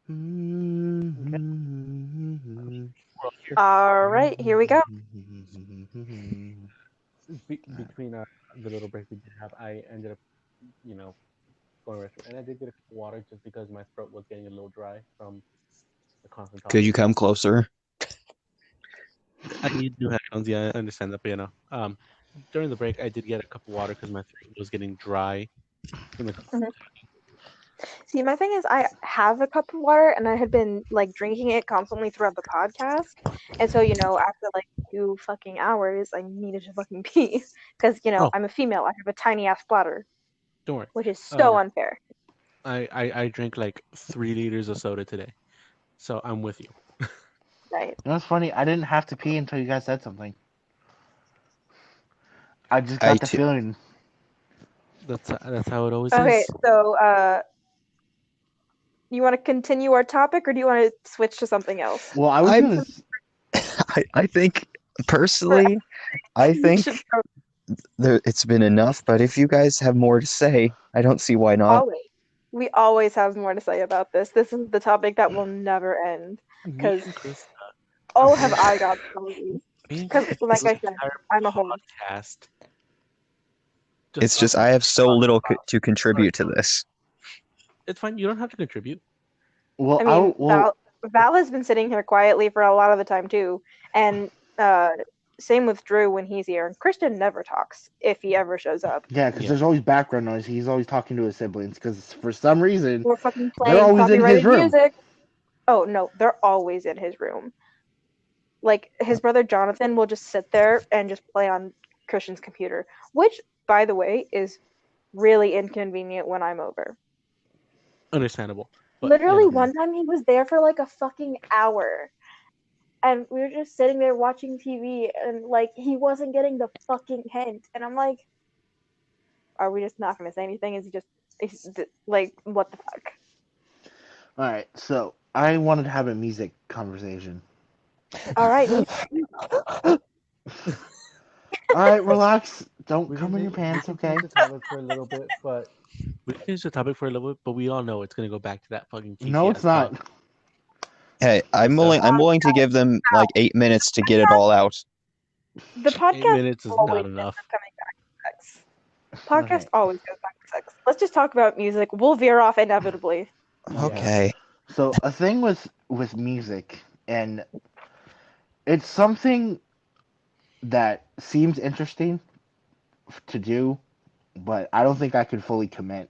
Okay. We're all here. All right, here we go. Between the little break we did have, I ended up, you know, going to the restroom, and I did get a cup of water just because my throat was getting a little dry from the constant Could you talking. come closer? I need new headphones. Yeah, I understand that, but during the break, I did get a cup of water because my throat was getting dry from the constant Mhm. See, my thing is, I have a cup of water, and I had been like drinking it constantly throughout the podcast, and so after like 2 fucking hours, I needed to fucking pee because talking. Oh, I'm a female. I have a tiny ass bladder, don't worry. which is so Um, unfair. I drank like 3 liters of soda today, so I'm with you. Right. You know what's funny? I didn't have to pee until you guys said something. I just I got the too. feeling. That's how it always Okay, is. so you want to continue our topic, or do you want to switch to something else? Well, I was I gonna. I think For personally, I we should think it's been enough. But if you guys have more to say, I don't see why not. always. We always have more to say about this. This is the topic that will never end. Me Because and Chris, oh, have me I got stories? and Because, Chris, like this I said, entire I'm a host. podcast, just It's us just I have so talking little about. to Sorry, contribute to this. it's fine. You don't have to contribute. Well, I I mean, well. Val has been sitting here quietly for a lot of the time too, and uh, same with Drew when he's here. And Christian never talks if he ever shows up. Yeah, because Yeah. there's always background noise. He's always talking to his siblings because for some reason We're fucking they're playing always in his copyrighted room. music. Oh no, they're always in his room. Like his brother Jonathan will just sit there and just play on Christian's computer, which, by the way, is really inconvenient when I'm over. Understandable, but Literally, one time he was there for like a fucking hour, and we were just sitting there watching TV, and like he wasn't getting the fucking hint, and I'm like, are we just not gonna say anything? Like, what the fuck? All right, so I wanted to have a music conversation. All right, All right, relax. Don't we come in your we pants, can okay? change the topic for a little bit, but we can change the topic for a little bit. But we all know it's gonna go back to that fucking No, cheesy it's ass dog. not. Hey, So I'm willing to give them like 8 minutes to get it all out. the 8 minutes podcast is always not ends enough. up coming back to sex. Podcast Okay, always goes back to sex. Let's just talk about music. We'll veer off inevitably. okay. Okay. So a thing with music, and it's something that seems interesting to do, but I don't think I could fully commit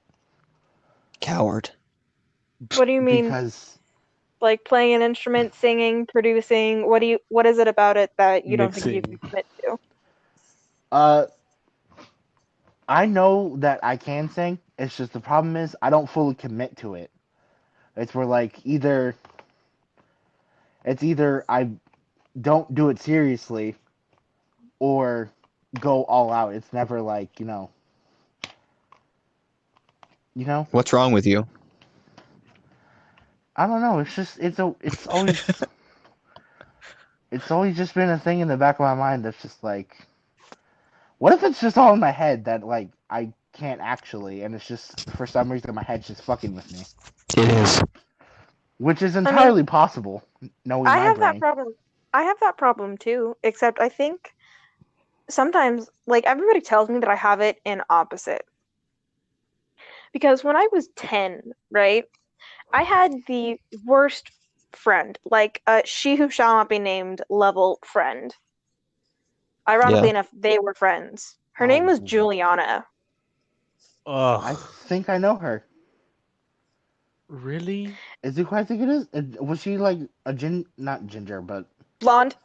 Coward. What do you mean? because Like playing an instrument, singing, producing? What is it about it that you don't think you can Mixing. commit to? uh I know that I can sing. It's just the problem is I don't fully commit to it. It's where like either I don't do it seriously or go all out. It's never like, you know? What's wrong with you? I don't know. It's just it's always just been a thing in the back of my mind that's just like, what if it's just all in my head that like I can't actually, and it's just for some reason my head's just fucking with me, It is. which is I mean, entirely possible, knowing I my have that brain. problem. I have that problem too, except I think sometimes, like, everybody tells me that I have it in opposite. Because when I was 10, right, I had the worst friend, like a she who shall not be named level friend. Ironically Yeah. enough, they were friends. Her name Oh, was Juliana. I Ugh, think I know her. really? Is it who I think it is? Was she like a not ginger, but Blonde.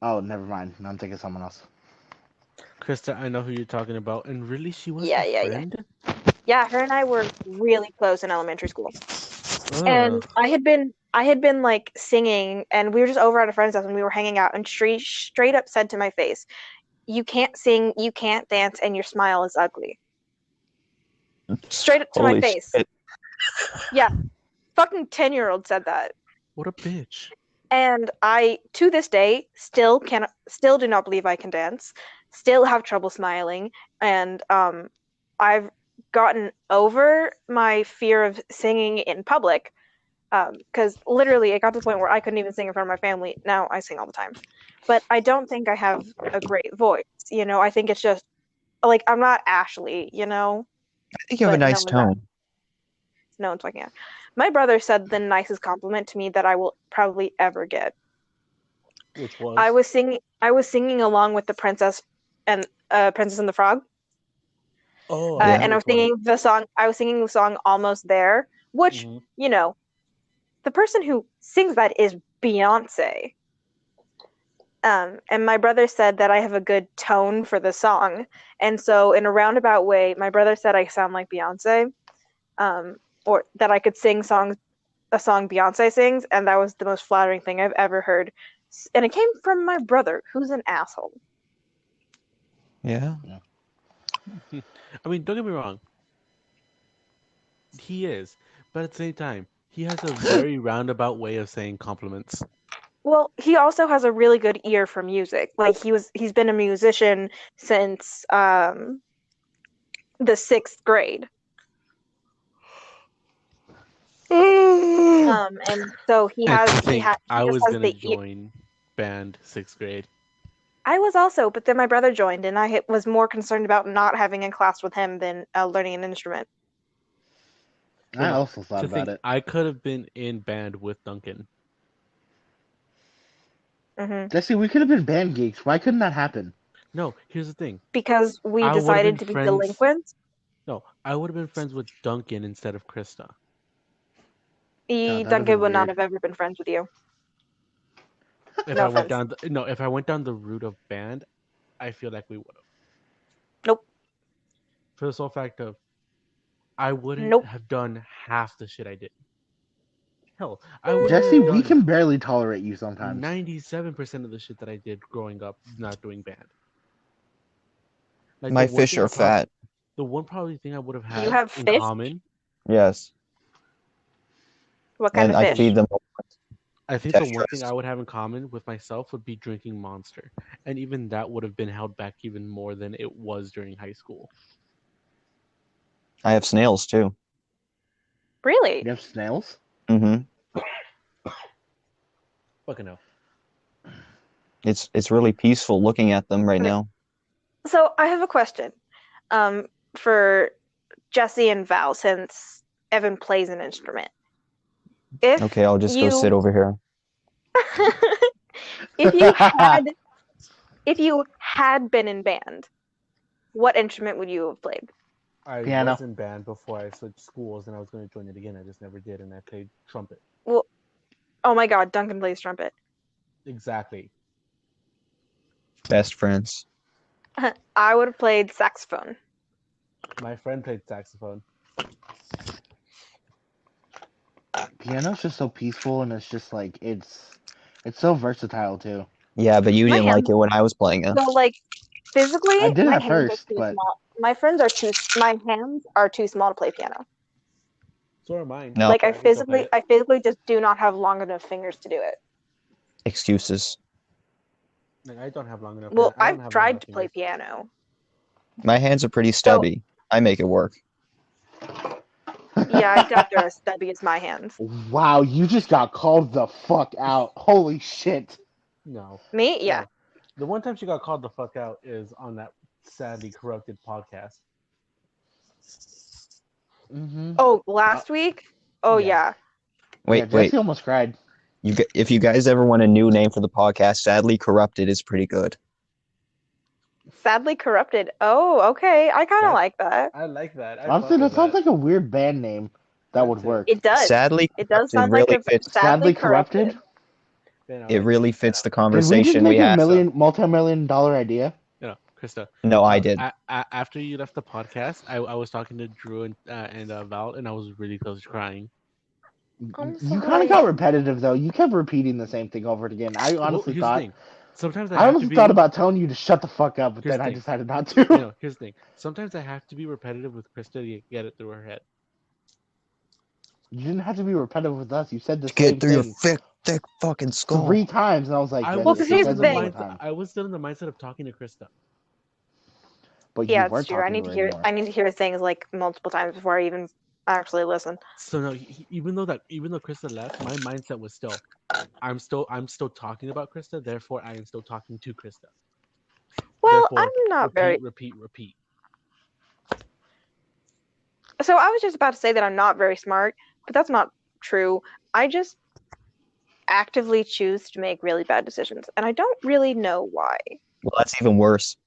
oh, never mind. No, I'm thinking of someone else. Krista, I know who you're talking about, and really, she was Yeah, your yeah, yeah. friend? Yeah, her and I were really close in elementary school. And Ugh. I had been like singing, and we were just over at a friend's house and we were hanging out, and she straight up said to my face, "You can't sing, you can't dance, and your smile is ugly." Straight up to my Holy face. shit. Yeah, fucking 10-year-old said that. What a bitch. And I, to this day, still do not believe I can dance, still have trouble smiling, and I've gotten over my fear of singing in public. Because literally it got to the point where I couldn't even sing in front of my family. Now I sing all the time. But I don't think I have a great voice. I think it's just like I'm not Ashley, I think you have a but nice tone. no one's fucking out. My brother said the nicest compliment to me that I will probably ever get. Which was I was singing along with the Princess and the Frog. oh, I Yeah. know And which one. I was singing the song Almost There, which, Hmm. the person who sings that is Beyonce. And my brother said that I have a good tone for the song. And so, in a roundabout way, my brother said I sound like Beyonce, or that I could sing a song Beyonce sings, and that was the most flattering thing I've ever heard. And it came from my brother, who's an asshole. Yeah. I mean, don't get me wrong. He is, but at the same time, he has a very roundabout way of saying compliments. Well, he also has a really good ear for music. Like he's been a musician since the 6th grade. And so And to think, he I just was has gonna the ear. join band 6th grade. I was also, but then my brother joined, and was more concerned about not having a class with him than learning an instrument. Well, I no, also thought to about think, it. I could have been in band with Duncan. Hmm. Jesse, we could have been band geeks. Why couldn't that happen? No, here's the thing. Because we I would have been decided to be friends. delinquents. No, I would have been friends with Duncan instead of Krista. God, that'd have Duncan been would not weird. have ever been friends with you. If No I went offense. down no, if I went down the route of band, I feel like we would have. Nope. For the sole fact of I wouldn't Nope. have done half the shit I did. Hell, I wouldn't Jesse, have we done can barely tolerate you sometimes. 97% of the shit that I did growing up not doing band. Like My fish are fat. the one probably thing I would have You had have in fish? common, Yes. What kind And of I fish? feed them I think the one thing I Tetris. would have in common with myself would be drinking Monster. And even that would have been held back even more than it was during high school. I have snails too. Really? You have snails? Mm-hmm. Fucking hell. It's really peaceful looking at them right Okay. now. So I have a question. For Jesse and Val, since Evan plays an instrument. If Okay, I'll just go you sit over here. if you had if you had been in band, what instrument would you have played? I Piano. was in band before I switched schools and I was going to join it again. I just never did, and I played trumpet. Well, oh my God, Duncan plays trumpet. Exactly. Best friends. I would have played saxophone. My friend played saxophone. Piano's just so peaceful, and it's just like it's so versatile too. Yeah, but you My didn't like hands, it when I was playing it. so like physically, I did my at hands are first, too but small. My hands are too small to play piano. So are mine. No Like But I can still play it. I physically just do not have long enough fingers to do it. excuses. Like I don't have long enough. Well, I don't I've have long tried enough to play fingers. piano. My hands are pretty So stubby. I make it work. yeah, I doubt they're as stubby as my hands. wow, you just got called the fuck out. Holy shit. No. Me? Yeah. No. The one time she got called the fuck out is on that sadly corrupted podcast. Mm-hmm. Oh, last week? Oh Yeah. yeah. Yeah, Wait, Jesse almost cried. if you guys ever want a new name for the podcast, Sadly Corrupted is pretty good. Sadly corrupted. Oh, okay. I kind of That like that. I like that. I Honestly, fuck that with sounds that. like a weird band name that That would too. work. It does. Sadly It does Corrupted sound like really a fits. sadly Sadly corrupted. corrupted. You know, It like really fits the Did we just conversation we make a had. multi-million dollar idea? Krista. No, I did. After you left the podcast, I was talking to Drew and Val, and I was really close to crying. I'm You kind of got sorry. repetitive though. You kept repeating the same thing over and again. Well, here's the thing. Sometimes I I have to honestly thought be. about telling you to shut the fuck up, but Here's then the I thing. decided not You to. know, here's the thing. Sometimes I have to be repetitive with Krista to get it through her head. You didn't have to be repetitive with us. You said the Get same through your thing thick fucking skull. 3 times, and I was like, I yeah, Well, was because she here's still the in says the it more thing. mindset. time. I was still in the mindset of talking to Krista. But you Yeah, it's weren't true. talking to her anymore. I need to hear things like multiple times before I even actually listen. So no, even though Krista left, my mindset was still, I'm still talking about Krista. Therefore, I am still talking to Krista. Well, I'm Therefore, not repeat, very. repeat, repeat. So I was just about to say that I'm not very smart, but that's not true. I just actively choose to make really bad decisions, and I don't really know why. Well, that's even worse.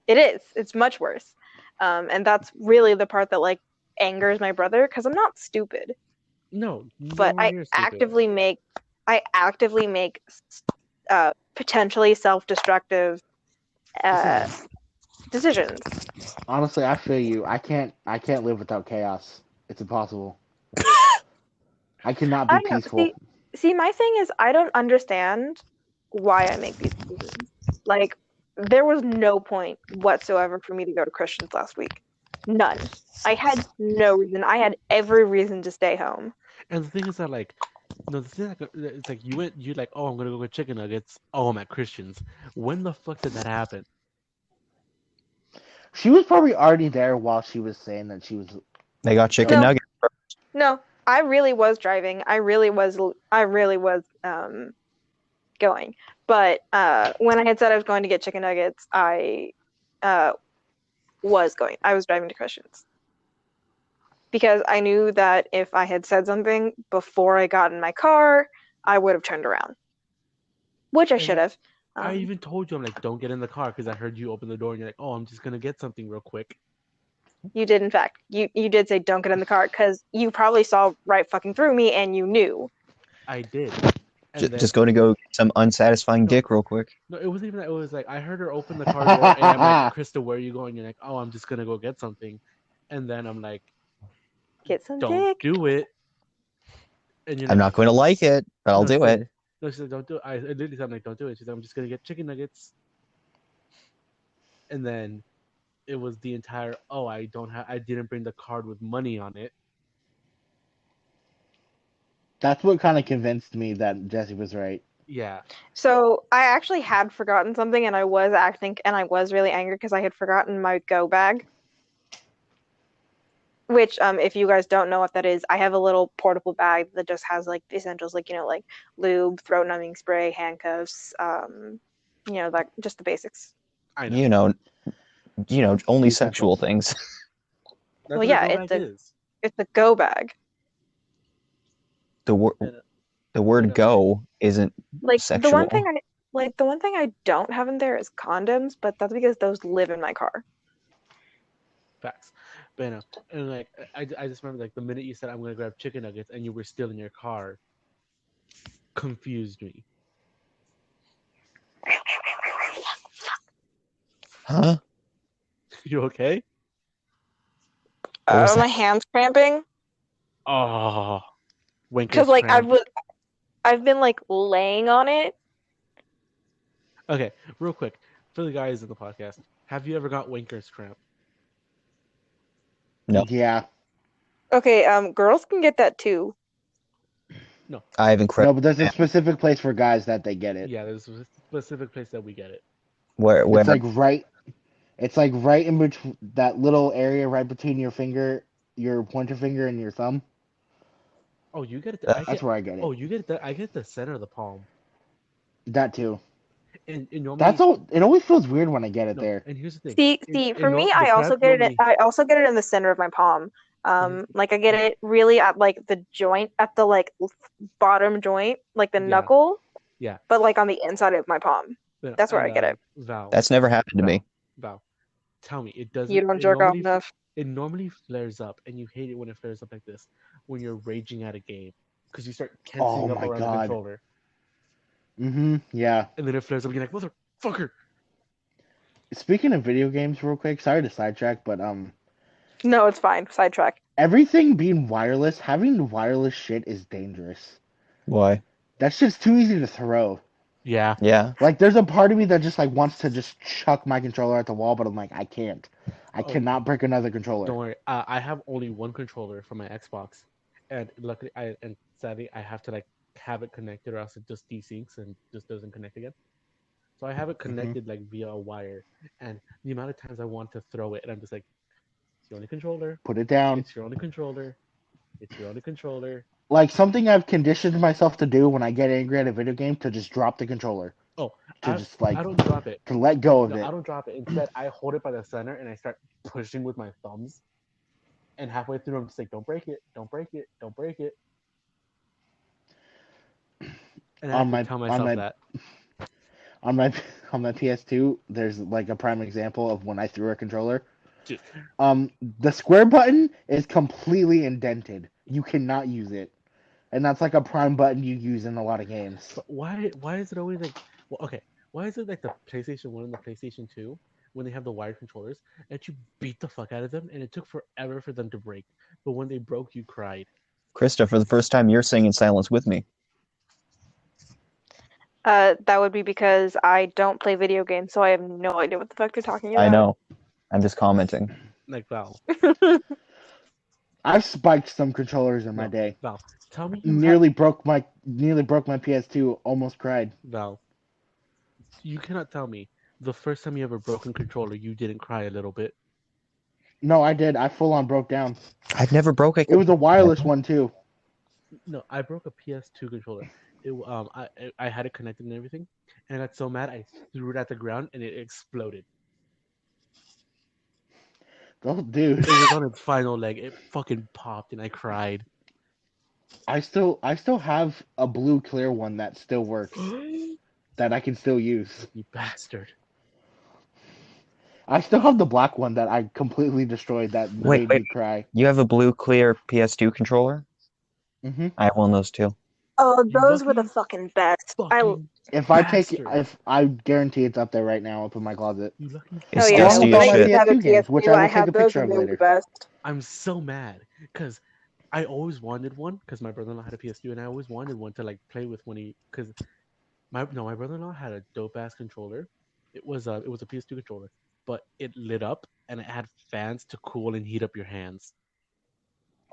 It is. It's much worse. And that's really the part that like angers my brother because I'm not stupid, No, but nowhere near stupid. I actively make potentially self-destructive uh, Decisions. decisions. Honestly, I feel you. I can't live without chaos. It's impossible. I cannot I be don't know. peaceful. See, my thing is I don't understand why I make these decisions. Like, there was no point whatsoever for me to go to Christians last week. None. I had no reason. I had every reason to stay home. And the thing is that like, no, the thing like, it's like you like, oh, I'm gonna go get chicken nuggets. Oh, I'm at Christians. When the fuck did that happen? She was probably already there while she was saying that she was They got chicken going. No, nuggets. no, I really was driving. I really was going. But when I had said I was going to get chicken nuggets, I uh was going. I was driving to Christians because I knew that if I had said something before I got in my car, I would have turned around, which I should And have. I Um, even told you, I'm like, don't get in the car because I heard you open the door and you're like, oh, I'm just gonna get something real quick. you did, in fact. You did say don't get in the car because you probably saw right fucking through me and you knew. I did, and then Just going to go get some unsatisfying no, dick real quick. no, it wasn't even that. It was like I heard her open the car door, and I'm like, Krista, where are you going? You're like, oh, I'm just gonna go get something, and then I'm like, Get some don't dick. do it, and you're I'm like, not going to like it, but I'll no, she do said, it. no, she said, don't do it. I literally said, I'm like, don't do it. She said, I'm just gonna get chicken nuggets, and then it was the entire, oh, I didn't bring the card with money on it. That's what kind of convinced me that Jesse was right. Yeah, So I actually had forgotten something and I was really angry because I had forgotten my go bag. Which, if you guys don't know what that is, I have a little portable bag that just has like the essentials, like like lube, throat numbing spray, handcuffs, like just the basics. I know. You know, only sexual Utensils. things. That's Well, what a yeah, go bag is. it's a go bag. The word And the you word know, go isn't Like sexual. the one thing I don't have in there is condoms, but that's because those live in my car. facts. But and like I just remember like the minute you said I'm gonna grab chicken nuggets and you were still in your car, confused me. Huh? You okay? What was My that? hands cramping Oh, because Winker's cramp. I've been like laying on it. Okay, real quick for the guys in the podcast, have you ever got Winker's cramp? No, Yeah. Okay, girls can get that too. No. I have incredible. No, but there's a specific place for guys that they get it. Yeah, there's a specific place that we get it. Where It's like right. It's like right in between that little area right between your finger, your pointer finger, and your thumb. Oh, you get it. uh, I That's get. where I get Oh, it. you get it. I get the center of the palm, That too. and That's normally all. It always feels weird when I get it no. there. And here's the thing. See, for me, The cramp normally. I also get it in the center of my palm. And here's the, Like I get it really at like the joint, at the like bottom joint, like the yeah, knuckle, yeah. but like on the inside of my palm. But, That's where and I get it. that's never happened to me. Val, tell me, it You doesn't. don't jerk off enough. It normally flares up, and you hate it when it flares up like this when you're raging at a game because you start Oh tensing up my around the god. controller, Yeah. and then it flares up. And you're like, motherfucker. Speaking of video games, real quick. Sorry to sidetrack, but No, it's fine. Sidetrack. everything being wireless, having wireless shit is dangerous. Why? That shit's too easy to throw. Yeah. Yeah. Like, there's a part of me that just like wants to just chuck my controller at the wall, but I'm like, I can't. I Oh, cannot break another controller. don't worry. I have only one controller for my Xbox, and luckily, sadly, I have to like have it connected, or else it just desyncs and just doesn't connect again. So I have it Hmm. connected like via a wire, and the amount of times I want to throw it, and I'm just like, It's your only controller. Put it down. It's your only controller. It's your only controller. Like something I've conditioned myself to do when I get angry at a video game to just drop the controller. Oh, To I just like I don't drop it. to let go of No, I it. don't drop it. Instead, I hold it by the center and I start pushing with my thumbs. And halfway through, I'm just like, "Don't break it! Don't break it! Don't break it!" And I On have to my tell on myself my that. on my on my PS2, there's like a prime example of when I threw a controller. Dude, The square button is completely indented. You cannot use it, and that's like a prime button you use in a lot of games. but why is it always like? Well, okay, why is it like the PlayStation 1 and the PlayStation 2 when they have the wired controllers that you beat the fuck out of them and it took forever for them to break, but when they broke, you cried. Krista, for the first time, you're singing silence with me. That would be because I don't play video games, so I have no idea what the fuck they're talking I about. know. I'm just commenting. Like Val, I've spiked some controllers in my no, day. Val, tell me Nearly broke my PS2. Almost cried. Val, you cannot tell me the first time you ever broken controller you didn't cry a little bit. No, I did. I full on broke down. I've never broke a It was a wireless one too. No, I broke a PS2 controller. I had it connected and everything, and I got so mad I threw it at the ground and it exploded. Oh, dude. It was on its final leg. It fucking popped and I cried. I still have a blue clear one that still works You that I can still use. bastard. I still have the black one that I completely destroyed that Wait, made me cry. you have a blue clear PS2 controller? Hmm. I have one of those too. Oh, You those were the lucky fucking best. fucking bastard. If I guarantee it's up there right now, up in my closet, You lucky Oh It's yeah, along dusty with when as all I my used shit. to have a PS2 games, which PS2, I I will take had a those picture and of they were the later. best. I'm so mad because I always wanted one because my brother-in-law had a PS2 and I always wanted one to like play with when he because my brother-in-law had a dope ass controller. It was a PS2 controller, but it lit up and it had fans to cool and heat up your hands.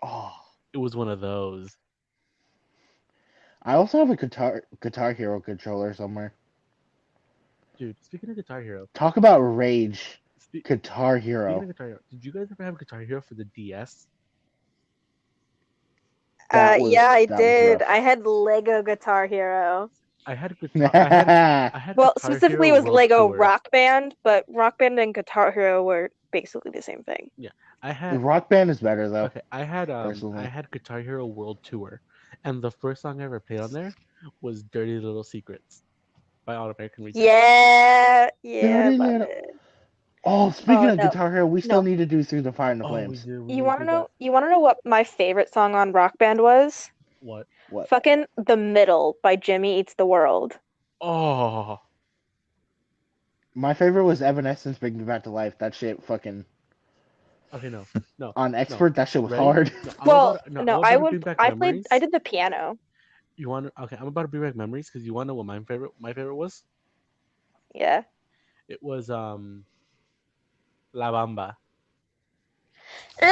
Oh, It was one of those. I also have a Guitar Hero controller somewhere. Dude, speaking of Guitar Hero, Talk about rage. spe- Guitar speaking Hero. of Guitar Hero, did you guys ever have Guitar Hero for the DS? Yeah, I That was did. I rough. had Lego Guitar Hero. I had Well, Guitar specifically Hero it was World Lego Tour. Rock Band, but Rock Band and Guitar Hero were basically the same thing. Yeah, I had Rock Band is better though, okay. I personally. had Guitar Hero World Tour, and the first song I ever played on there was "Dirty Little Secrets" by All American Rejects. Yeah, Dirty love little. it. Oh, speaking Oh of no, Guitar Hero, we still no. need to do Through the Fire and the Oh, we Flames. did. We You need to wanna do that. know? You wanna know what my favorite song on Rock Band was? What? What? Fucking The Middle by Jimmy Eats the World. Oh, My favorite was Evanescence Bring Me Back to Life. That shit fucking okay. No, no, on no. Expert, that shit was Ready? hard. No, Well, I'm no, about to bring back I memories. did the piano. You want? Okay, I'm about to bring back memories because you want to know what my favorite was? Yeah. It was La Bamba. La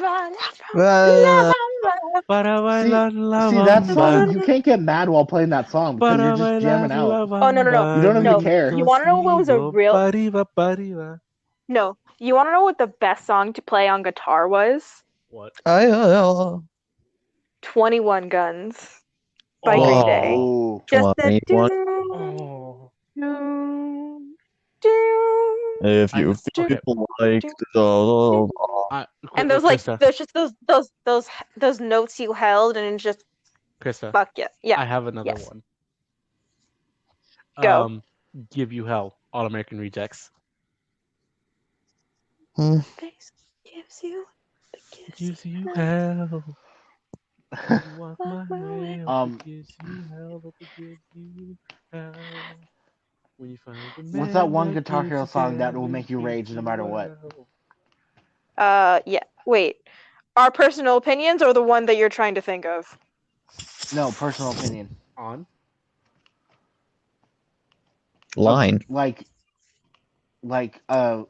Bamba, La Uh, Bamba. Para see, bailar la see that bamba. song, you can't get mad while playing that song because you're Para just jamming bailar out. la Oh no, no, no. You bamba don't even No. ni care. You want to know what was a consigo real pariba pariba. No. You want to know what the best song to play on guitar was? What? I 21 Guns by Green Day. Oh, Ooh, Just the 21. doom, oh. doom, doom, If I you doom, feel okay. like doom, doom. Wait, And wait, those like Krista, there's just those notes you held and it's just Krista. fuck yeah. Yeah. I have another Yes. one. Go. Um, Give You Hell, All American Rejects. Face gives you the kiss Gives you of hell. You walk walk my my way. way, hope it gives you hell, hope it gives you hell. When you find the what's that man one that Guitar gives Hero you song that will damage, make you gives rage no you matter what? well. Yeah. Wait. Our personal opinions or the one that you're trying to think of? No, personal opinion. On? Line. Like a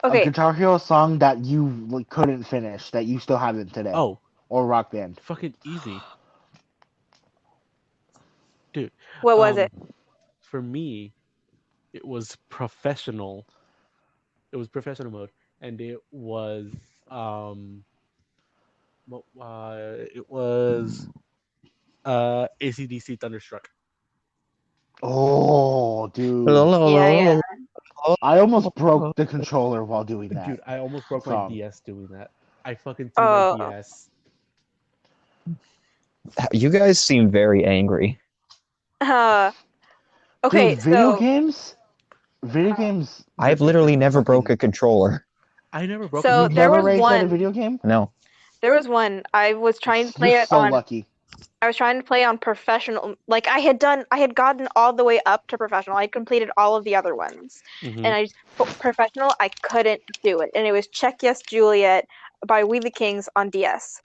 Okay. Guitar Hero song that you like, couldn't finish that you still have it today, Oh, or Rock Band. fucking easy. Dude, What was it? for me, it was professional. It was professional mode. and it was it was AC/DC Thunderstruck. Oh, dude. Yeah. I almost broke the controller while doing that Dude, I almost broke my song. DS doing that. I fucking threw my Oh. DS. You guys seem very angry. Okay, Dude, video so games? Video games. I've literally never broke fucking- a controller. I never broke a so You've there controller. never was raged at a one. video game? No. There was one. I was trying to You're play it so on. lucky. I was trying to play on professional. Like I had gotten all the way up to professional. I completed all of the other ones, Mm-hmm. and professional. I couldn't do it, and it was Check Yes Juliet by We the Kings on DS.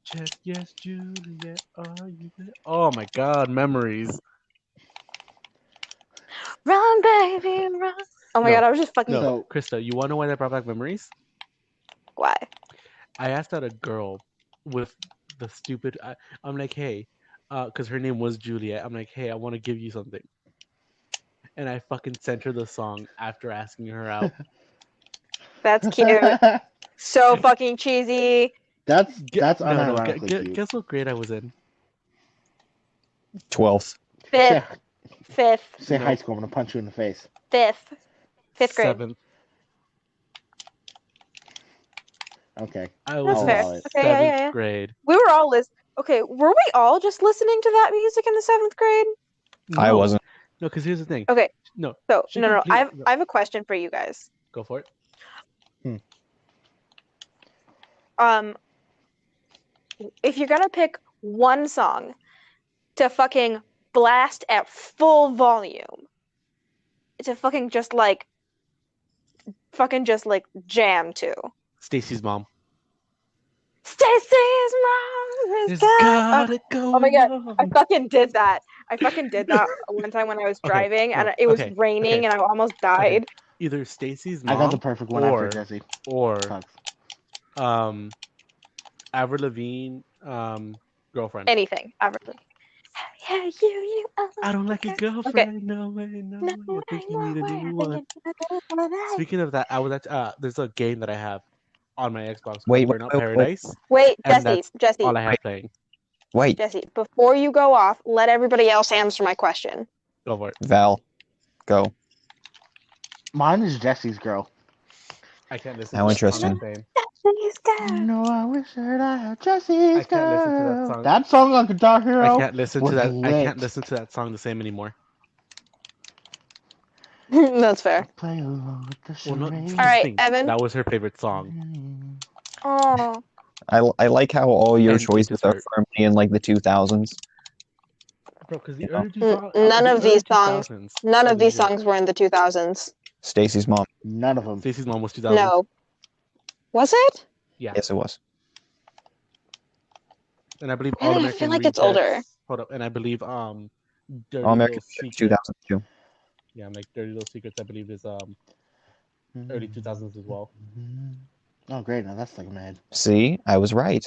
Check yes, Juliet. Are you there? Oh my God, memories. Run, baby, run. Oh my No, God, I was just fucking. No, So- Krista, you want to know why that brought back memories? Why? I asked out a girl with the stupid. I'm like, hey, because her name was Juliet. I'm like, hey, I want to give you something, and I fucking sent her the song after asking her out. That's cute. So fucking cheesy. that's No. unironically cute. Guess what grade I was in? 12th. Fifth. Say No. high school, I'm gonna punch you in the face. Fifth grade. 7th. Okay. I That's was fair. in Okay, yeah. 7th grade. We were all Okay, were we all just listening to that music in the 7th grade? No. I wasn't. No, because here's the thing. Okay. No. So She no. complete- I have a question for you guys. Go for it. If you're gonna pick one song to fucking blast at full volume, to fucking just like jam to. Stacy's mom. Stacy's mom is It's got. gotta go. Oh my God, I on. fucking did that. one time when I was Okay, driving and no, it was okay, raining okay. and I almost died. Either Stacy's I mom got the perfect one or after Jesse. or Fuck. Avril Lavigne girlfriend. Anything, everything. Yeah, you. I don't like your girlfriend. No way. I think you need a new one. Speaking of that, I was at there's a game that I have on my Xbox called Wait, Burnout wait. Paradise, Wait, and Jesse, that's all I have playing. Wait, Jesse, before you go off, let everybody else answer my question. Go for it. Val, go. Mine is Jesse's girl. I can't listen How to interesting. that song. No, I wish that I had I Jesse's can't listen to that girl. song. That song on Guitar Hero I can't listen to was that. I lit. can't listen to that song the same anymore. That's fair. Play along with the Well, no, charade. All right, Evan. That was her favorite song. Oh, I like how all your And choices Teachers are Hurt. firmly in like the 2000s. Bro, because the You know, early 2000s. none of these songs. 2000s None were of these legit. songs were in the 2000s. Stacy's mom. None of them. Stacey's mom was 2000s. No. Was it? Yeah. Yes, it was. And I believe All Really? I American feel like it's Rejects- older. Hold up, and I believe Dirty All Little American Secrets. 2002. Yeah, I'm like Dirty Little Secrets. I believe is early 2000s as well. Oh, great. Now that's stuck in my head. See, I was right.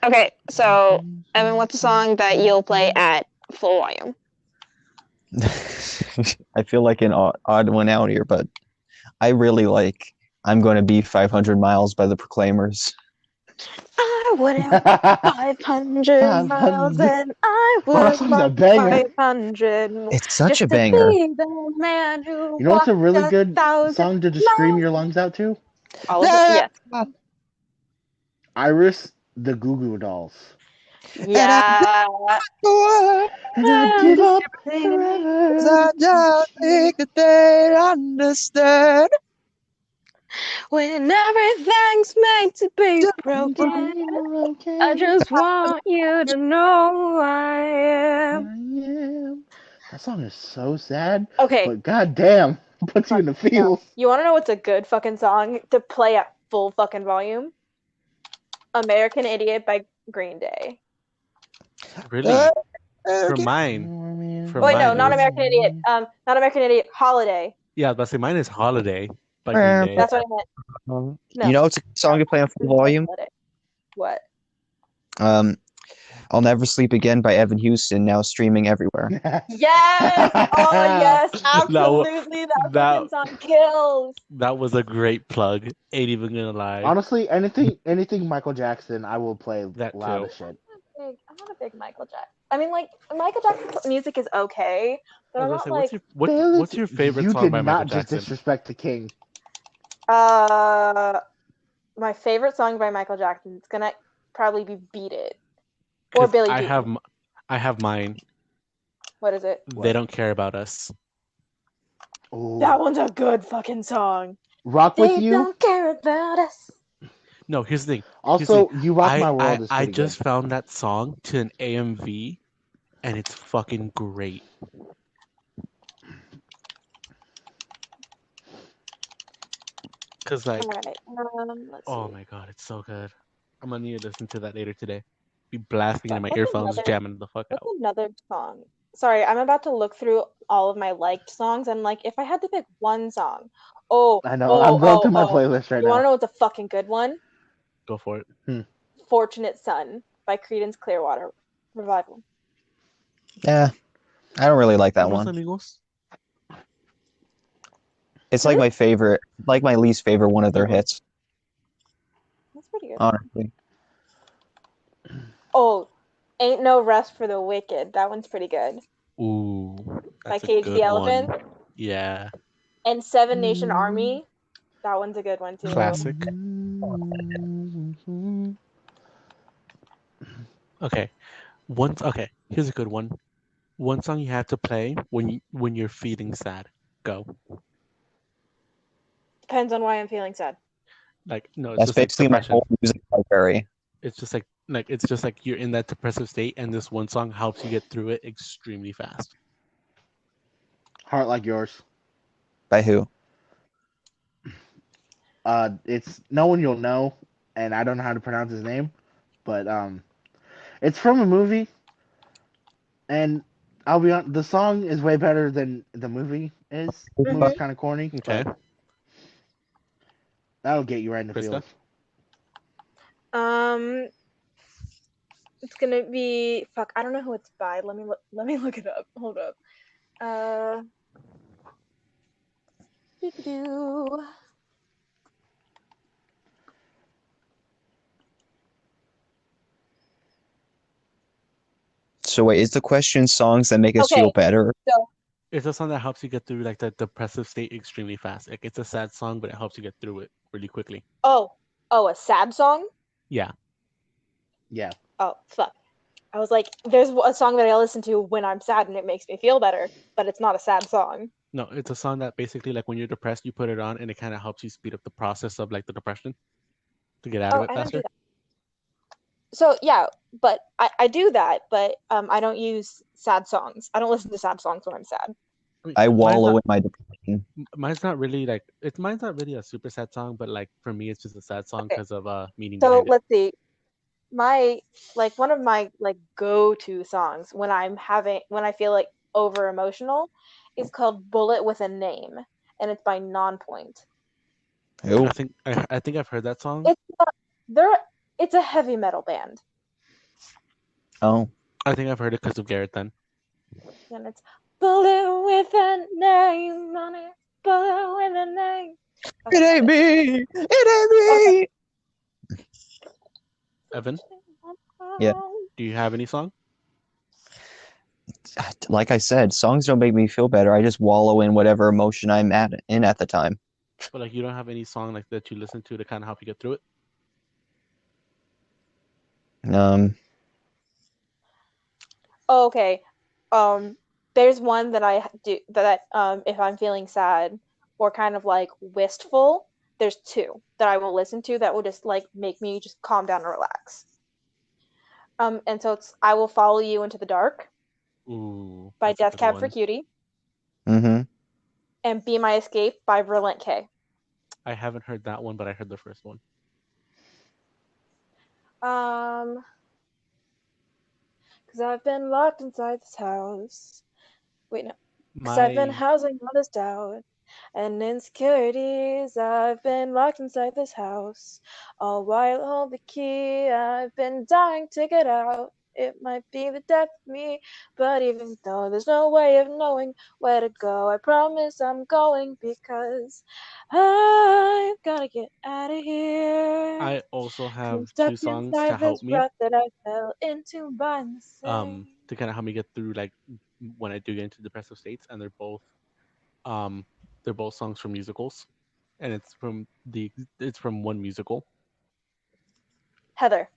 Okay, so Evan, what's a song that you'll play at full volume? I feel like an odd one out here, but I really like I'm Going to Be 500 Miles by the Proclaimers. I wouldn't walk 500 miles and I would walk 500 more. It's such just a banger. To be the man who You know what's a really walked good 1,000 song to just scream your lungs out to? All of it? Yes. Iris, the Goo Goo Dolls. Yeah. And I give up forever. I don't think that they understand. When everything's meant to be broken, I just want you to know who I am. That song is so sad, Okay, but goddamn, puts you in the feels. you want to know what's a good fucking song to play at full fucking volume? American Idiot by Green Day. Really? For mine. For Wait, no, mine, not it was- American Idiot. Not American Idiot. Holiday. Yeah, I was about to say mine is Holiday by Green Day. That's what I meant. No. You know it's a song to play on full volume? Holiday. What? I'll Never Sleep Again by Evan Houston, now streaming everywhere. Yes! Oh yes, That absolutely. That that fucking song kills. that was a great plug. Ain't even gonna lie. Honestly, anything Michael Jackson, I will play That loud too. as shit. I'm not a big Michael Jackson. I mean, like Michael Jackson's music is okay, I but was I'm gonna not say, like what's your favorite You song did by Michael not just Jackson? disrespect the king. uh my favorite song by Michael Jackson. It's gonna probably be "Beat It" or Because Billie Jean. I have mine. What is it? They don't care about us. That Oh, one's a good fucking song. Rock With They You. don't care about us. No, here's the thing. Here's the thing. Also, You Rock My World is I pretty good. just found that song to an AMV, and it's fucking great. Cause like, All right. Let's oh see. my god, it's so good. I'm gonna need to listen to that later today. Be blasting it in Fuck, my what's earphones, another? jamming the fuck What's out. another song? Sorry, I'm about to look through all of my liked songs, and like, if I had to pick one song, oh, I know. oh, I'm going oh, through my oh, playlist right you want to now. know what's a fucking good one? Go for it. "Fortunate Son" by Creedence Clearwater Revival. Yeah, I don't really like that Unos one. amigos. It's like my favorite, like my least favorite one of their Good one. hits, That's pretty good. honestly. Oh, "Ain't No Rest for the Wicked." That one's pretty good. Ooh, By that's a Cage the good one. Elephant. Yeah, And "Seven Nation Army." That one's a good one too. classic. Okay, okay. Here's a good one. One song you have to play when you're feeling sad. Go. Depends on why I'm feeling sad. Like no, it's That's just like basically my depression. whole music library. It's just like it's just like you're in that depressive state, and this one song helps you get through it extremely fast. Heart Like Yours. By who? It's no one you'll know, and I don't know how to pronounce his name, but it's from a movie, and I'll be on. The song is way better than the movie is. The movie's kind of corny, Okay, but that'll get you right in the Krista. feels. Um, it's gonna be fuck. I don't know who it's by. Let me look it up. Hold up. Uh, doo-doo-doo. So wait, is the question songs that make us feel Okay, better? so It's a song that helps you get through like that depressive state extremely fast. Like it's a sad song, but it helps you get through it really quickly. a sad song. Yeah. Yeah. Oh fuck. I was like, there's a song that I listen to when I'm sad and it makes me feel better, but it's not a sad song. No, it's a song that basically like when you're depressed, you put it on and it kind of helps you speed up the process of like the depression to get out of Oh, it I don't do faster. that. So yeah, but I do that, but I don't use sad songs. I don't listen to sad songs when I'm sad. I mean, I wallow in my depression. mine's not really like mine's not really a super sad song, but like for me, it's just a sad song Okay, because of meaning so behind it. let's see. My like one of my like go-to songs when I feel like over emotional is called "Bullet with a Name," and it's by Nonpoint. Who? I think I've heard that song. It's they're it's a heavy metal band, Oh, I think I've heard it because of Garrett then. and it's "Bullet with a Name on it, bullet with a name." Okay, it ain't me. It ain't me. Evan, Yeah, do you have any song? like I said, songs don't make me feel better. I just wallow in whatever emotion I'm in at the time. But like you don't have any song like that you listen to kind of help you get through it? Oh, okay. There's one that I do that if I'm feeling sad or kind of like wistful, there's two that I will listen to that will just like make me just calm down and relax. And so it's "I Will Follow You Into the Dark" Ooh, by that's a Death good Cab for one. Cutie Mm-hmm. and "Be My Escape" by Verlent K. I haven't heard that one, but I heard the first one. Because I've been locked inside this house. Wait, no. Because I've been My housing all this doubt and insecurities. I've been locked inside this house. All while I hold the key, I've been dying to get out. It might be the death of me, but even though there's no way of knowing where to go, I promise I'm going because I've gotta get out of here. I also I'm have stuck two songs to inside help this me, rut that I fell into by mistake. to kind of help me get through like when I do get into depressive states, and um they're both songs from musicals, and it's from one musical. Heather.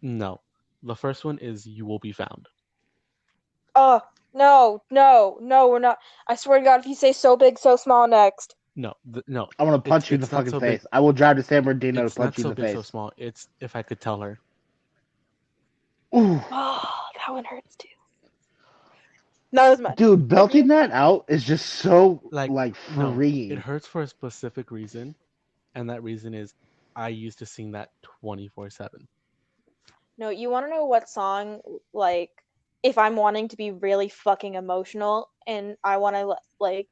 No, the first one is "You Will Be Found." Oh, no, no, no, we're not. I swear to God, if you say so big, so small next. No, no, I want to punch you in the it's not fucking so big. face. I will drive to San Bernardino to It's not punch you in so the big, so face. small. It's if I could tell her. Ooh. Oh, that one hurts too. Not as much. Dude, Good for you. belting that out is just so Like, like no, it freeing. hurts for a specific reason, and that reason is I used to sing that 24/7. No, you want to know what song, like, if I'm wanting to be really fucking emotional and I want to,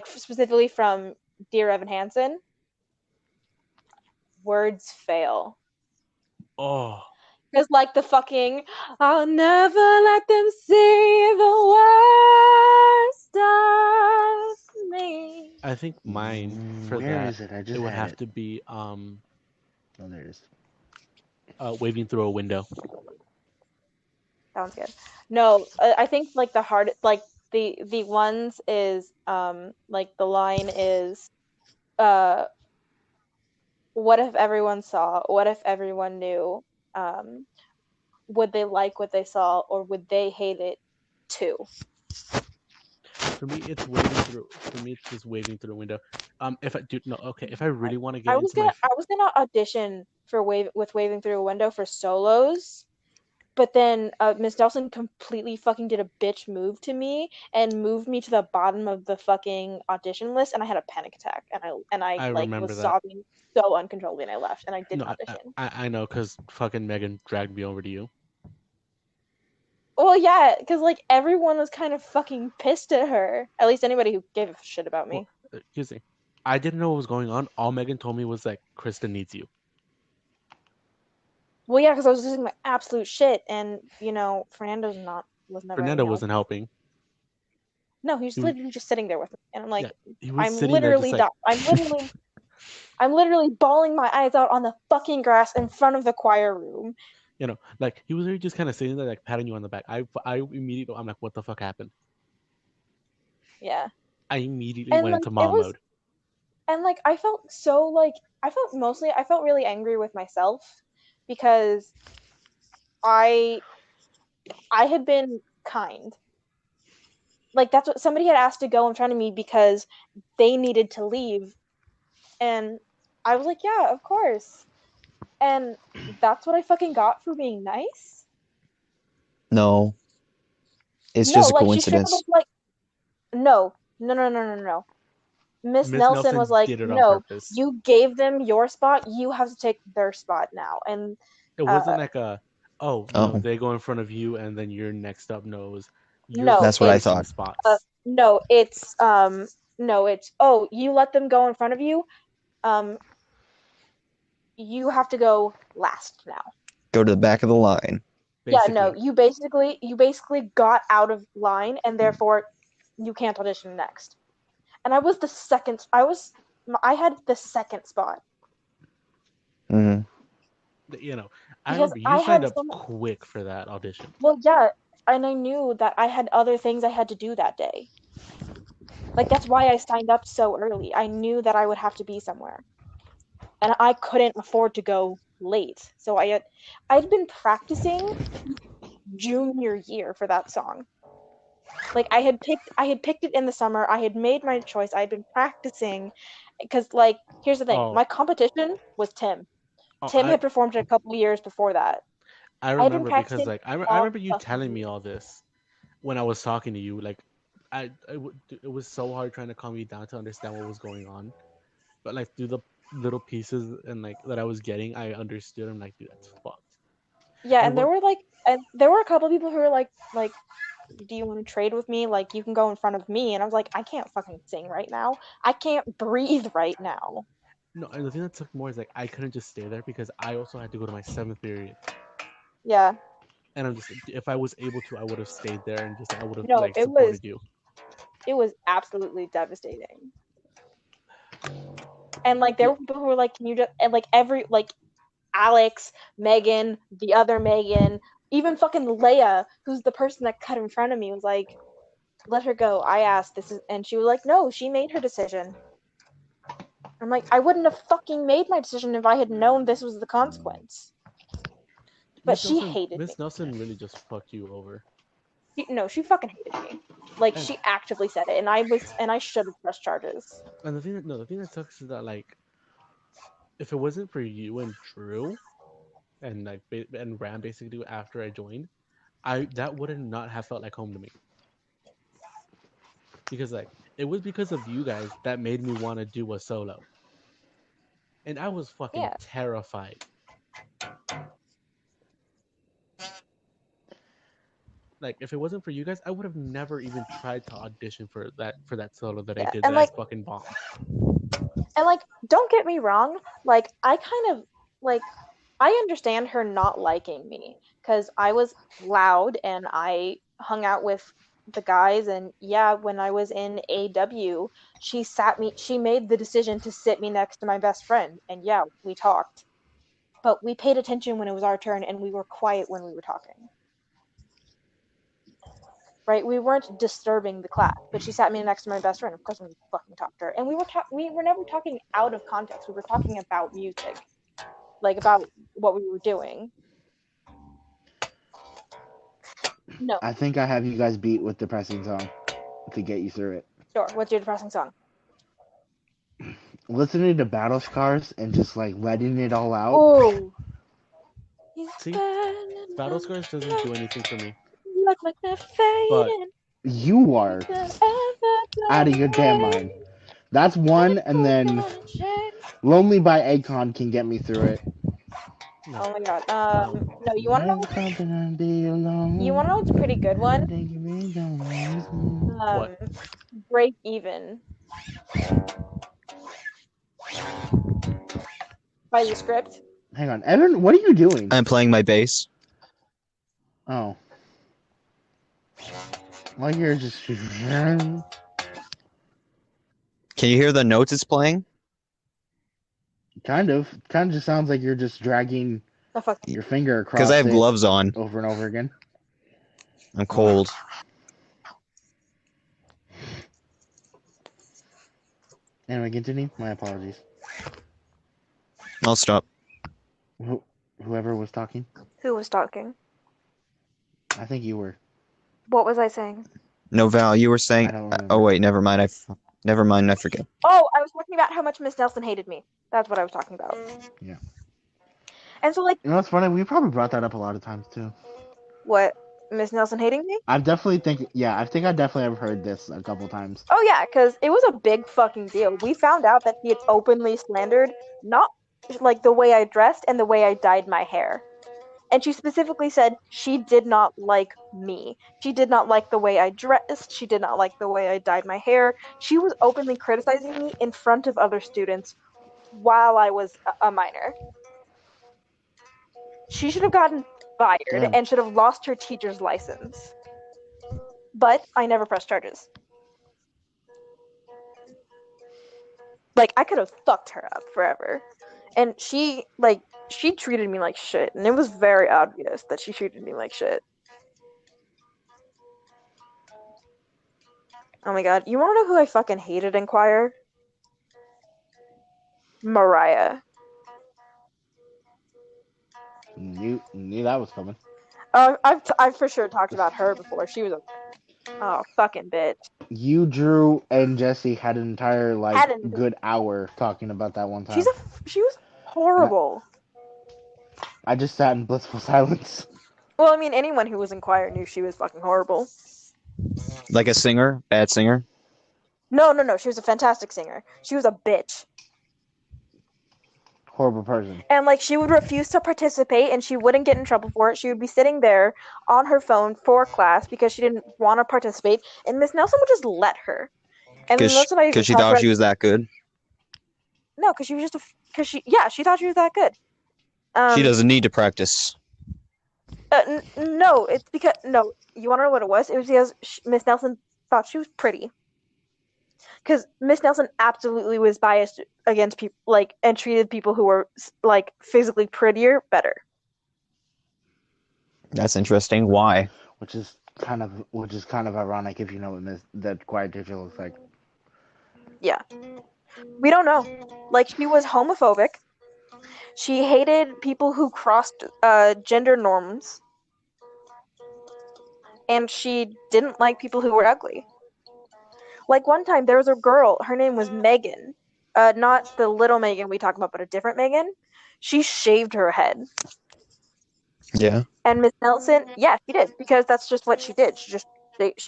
specifically from Dear Evan Hansen, Words Fail. Oh, Because, like, the fucking, I'll never let them see the worst of me. I think mine for Where that is it? I it just would had have it. to be Oh, there it is. "Waving Through a Window." Sounds good. No, I think, like, the hard, like, the ones is, like, the line is, uh, what if everyone saw? What if everyone knew? Um, would they like what they saw, or would they hate it too? For me, it's waving through. For me, it's just waving through the window. If I do no, okay, if I I, really want to I get was into my gonna I was gonna audition for waving through a window for solos, but then Miss Nelson completely fucking did a bitch move to me and moved me to the bottom of the fucking audition list, and I had a panic attack, and I I like remember was that. sobbing so uncontrollably, and I left, and I No, didn't audition. I know because fucking Megan dragged me over to you. Well, yeah, because like everyone was kind of fucking pissed at her. At least anybody who gave a shit about Well, me. excuse me. I didn't know what was going on. All Megan told me was like, "Kristen needs you." Well, yeah, because I was losing my absolute shit, and Fernando's not was never any Fernando help. wasn't helping. No, he He was was, literally just sitting there with me, and I'm yeah, like, he was I'm sitting there just literally like, di- I'm literally bawling my eyes out on the fucking grass in front of the choir room. like he was really just kind of sitting there, like patting you on the back. I immediately, I'm like, "What the fuck happened?" Yeah, I immediately and went like into it mom was, mode. and like I felt really angry with myself because I I had been kind. Like that's what somebody had asked to go in front of me because they needed to leave, and I was like, yeah, of course. And that's what I fucking got for being nice. No, it's No, just a like she straight up was coincidence. like, no, no, no, no, no, no. Miss Miss Nelson was Nelson like, did it on no, purpose. you gave them your spot, you have to take their spot now. And It uh wasn't like oh, Oh, they go in front of you and then you're next up. No, it was you're no, that's what I switching it's thought. spots. no, it's oh, you let them go in front of you. Um, you have to go last now. Go to the back of the line. Yeah, no, Basically. you basically got out of line, and therefore you can't audition next. And I was the second. I had the second spot Hmm. I because remember you I signed had up so much. quick for that audition. Well, yeah, and I knew that I had other things I had to do that day. Like that's why I signed up so early. I knew that I would have to be somewhere, and I couldn't afford to go late. So I'd been practicing junior year for that song. Like I had picked it in the summer. I had made my choice. I had been practicing because like here's the thing. Oh, My competition was Tim. oh, Tim had performed it a couple years before that. I I had been remember because practicing like I all remember you fucking telling me year. all this when I was talking to you. Like it was so hard trying to calm you down to understand what was going on. But like through the little pieces and like that I was getting, I understood. I'm like, dude, that's fucked. Yeah, And and there what? were like and there were a couple people who were like do you want to trade with me? Like you can go in front of me. And I was like, I can't fucking sing right now. I can't breathe right now. No, and the thing that took more is like I couldn't just stay there because I also had to go to my seventh period. Yeah. And I'm just, if I was able to, I would have stayed there and just I would have No, like supported you. it was absolutely devastating. And like there Yeah, were people who were like, "Can you just?" And like every like Alex, Megan, the other Megan, even fucking Leia, who's the person that cut in front of me, was like, "Let her go." I asked this is, and she was like, "No, she made her decision." I'm like, I wouldn't have fucking made my decision if I had known this was the consequence. But she hated me. Miss Nelson really just fucked you over. No, she fucking hated me. Like And she actively said it, and I should have pressed charges. the thing that no, the thing that sucks is that like if it wasn't for you and Drew and and Ram basically after I joined, I that would not have felt like home to me because like it was because of you guys that made me want to do a solo, and I was fucking Yeah, terrified. Like if it wasn't for you guys, I would have never even tried to audition for that solo that I yeah, did that I fucking bombed. and like, don't get me wrong. Like, I kind of like I understand her not liking me because I was loud and I hung out with the guys. And yeah, when I was in AW, she made the decision to sit me next to my best friend. And yeah, we talked, but we paid attention when it was our turn and we were quiet when we were talking. Right? We weren't disturbing the class, but she sat me next to my best friend. Of course, I'm gonna fucking talk to her. And we were never talking out of context. We were talking about music, like about what we were doing. No, I think I have you guys beat with depressing song to get you through it. sure. What's your depressing song? Listening to Battle Scars and just like letting it all out. Oh, See, Battle Scars doesn't do anything for me, look like they're but fading. You are out of your damn mind. That's one, and then Lonely by Akon can get me through it. no, Oh my god. um, No, you wanna know? Never something to be alone. You wanna know what's a pretty good one? Think you really don't what? Break Even by the Script. Hang on, Evan, what are you doing? I'm playing my bass. Oh. Like you're just. Can you hear the notes it's playing? Kind of just sounds like you're just dragging Oh fuck. your finger across Because I have it gloves on. over and over again. I'm cold. Anyway, continue. My apologies. I'll stop. Whoever was talking, Who was talking? I think you were. What was I saying? No, Val, you were saying. I don't remember. Oh wait, never mind. Never mind. I forget. Oh, I was talking about how much Miss Nelson hated me. That's what I was talking about. Yeah. And so, like, You know what's funny? We probably brought that up a lot of times too. what? Miss Nelson hating me? I definitely think. Yeah, I think I definitely have heard this a couple times. Oh yeah, because it was a big fucking deal. We found out that he had openly slandered not like the way I dressed and the way I dyed my hair. And she specifically said she did not like me. She did not like the way I dressed. She did not like the way I dyed my hair. She was openly criticizing me in front of other students while I was a minor. She should have gotten fired Damn. and should have lost her teacher's license. But I never pressed charges. Like, I could have fucked her up forever. And she treated me like shit. And it was very obvious that she treated me like shit. Oh my god. You wanna know who I fucking hated in choir? Mariah. Knew that was coming. I've for sure talked about her before. She was a fucking bitch. You, Drew, and Jesse had an entire Hadn't. good hour talking about that one time. She was horrible. I just sat in blissful silence. Well, I mean, anyone who was in choir knew she was fucking horrible. Like a singer, bad singer. No. She was a fantastic singer. She was a bitch. Horrible person. And like she would refuse to participate and she wouldn't get in trouble for it. She would be sitting there on her phone for class because she didn't want to participate, and Miss Nelson would just let her. And then that's what I Because she thought she was that good. No, because she was just she thought she was that good. She doesn't need to practice. No, it's because no. You want to know what it was? It was because Miss Nelson thought she was pretty. Because Miss Nelson absolutely was biased against people, like, and treated people who were like physically prettier better. That's interesting. Why? which is kind of ironic if you know what that Quiet Teacher looks like. Yeah, we don't know. Like, she was homophobic. She hated people who crossed gender norms, and she didn't like people who were ugly. Like, one time there was a girl, her name was Megan. Not the little Megan we talk about, but a different Megan. She shaved her head. Yeah. And Miss Nelson, yeah, she did, because that's just what she did. She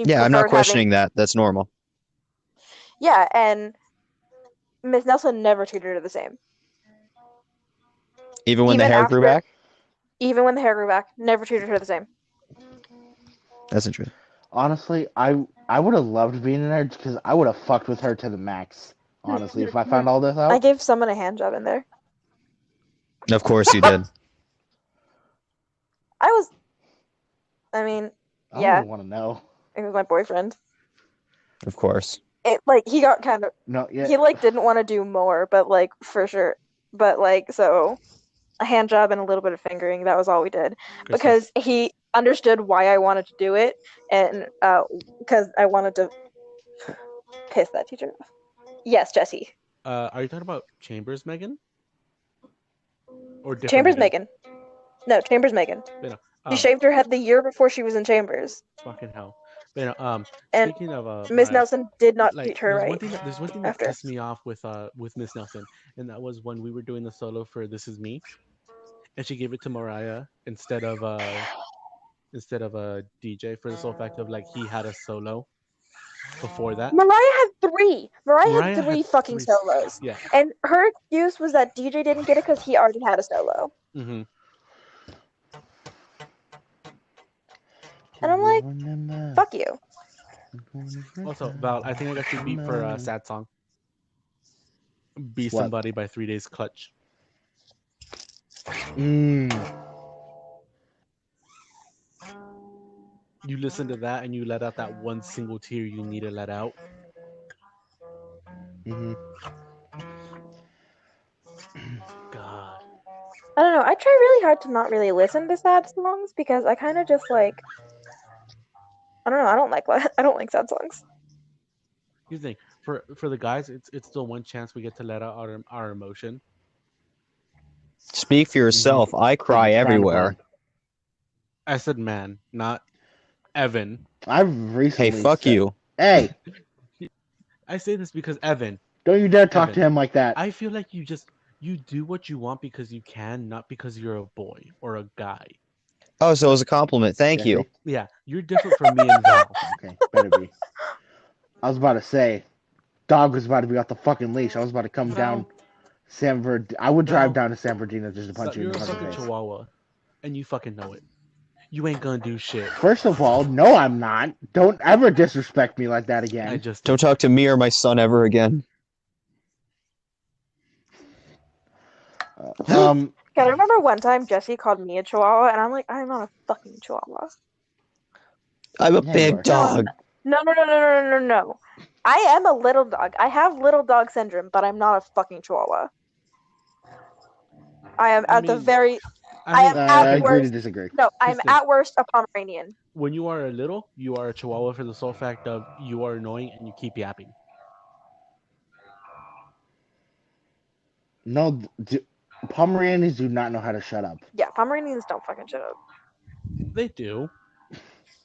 Yeah, I'm not preferred having, questioning that. That's normal. yeah, and Miss Nelson never treated her the same. Even when the Even hair grew after, back? even when the hair grew back, never treated her the same. That's interesting. Honestly, I would have loved being in there because I would have fucked with her to the max. Honestly, if I found all this I out, gave someone a hand job in there. Of course you did. I was, I mean, I don't yeah, even want to know. it was my boyfriend. Of course. It like he got kind of No, yeah. he like didn't want to do more, but like for sure, but like so a hand job and a little bit of fingering. That was all we did Kristen, because he understood why I wanted to do it, and because I wanted to piss that teacher off. Yes, Jesse. are you talking about Chambers, Megan, or different Chambers Megan? Megan. No, Chambers Megan. You know, She shaved her head the year before she was in Chambers, fucking hell. and Speaking of Miss Nelson did not like, treat her right there's one thing that after. pissed me off with Miss Nelson, and that was when we were doing the solo for "This Is Me," and she gave it to Mariah instead of a DJ for the sole fact of like he had a solo before that. Mariah had three. Mariah had Mariah had three fucking three. solos, Yeah. and her excuse was that DJ didn't get it because he already had a solo. Mm-hmm. And I'm like, fuck you. Also, Val, I think I got you beat for a sad song. "Be What? Somebody" by 3 Days Clutch. Mm. You listen to that and you let out that one single tear you need to let out. Mm-hmm. God. I don't know. I try really hard to not really listen to sad songs because I kind of just like I don't know. I don't like sad songs. Here's the thing. For the guys, it's still one chance we get to let out our emotion. Speak for yourself. I cry It's crying to everywhere. blood. I said man, not Evan. I've recently. Hey, fuck you. Hey, I say this because Evan, don't you dare talk Evan, to him like that. I feel like you do what you want because you can, not because you're a boy or a guy. Oh, so it was a compliment. Thank you. Jesse? Yeah, you're different from me and Val. Okay, better be. I was about to say, dog was about to be off the fucking leash. I was about to come down I would drive down to San Bernardino just to punch you in You're the a fucking fucking face. chihuahua, and you fucking know it. You ain't gonna do shit. First of all, no, I'm not. Don't ever disrespect me like that I again. just Don't did. talk to me or my son ever again. Um, God, I remember one time Jesse called me a chihuahua, and I'm like, I'm not a fucking chihuahua. I'm a Yeah, you big are. dog. No. I am a little dog. I have little dog syndrome, but I'm not a fucking chihuahua. I am I at the mean, very. I I mean, am at I agree to worst. disagree. No, I'm Kristen, at worst a Pomeranian. when you are a little, you are a chihuahua for the sole fact of you are annoying and you keep yapping. No, Pomeranians do not know how to shut up. Yeah, Pomeranians don't fucking shut up. They do.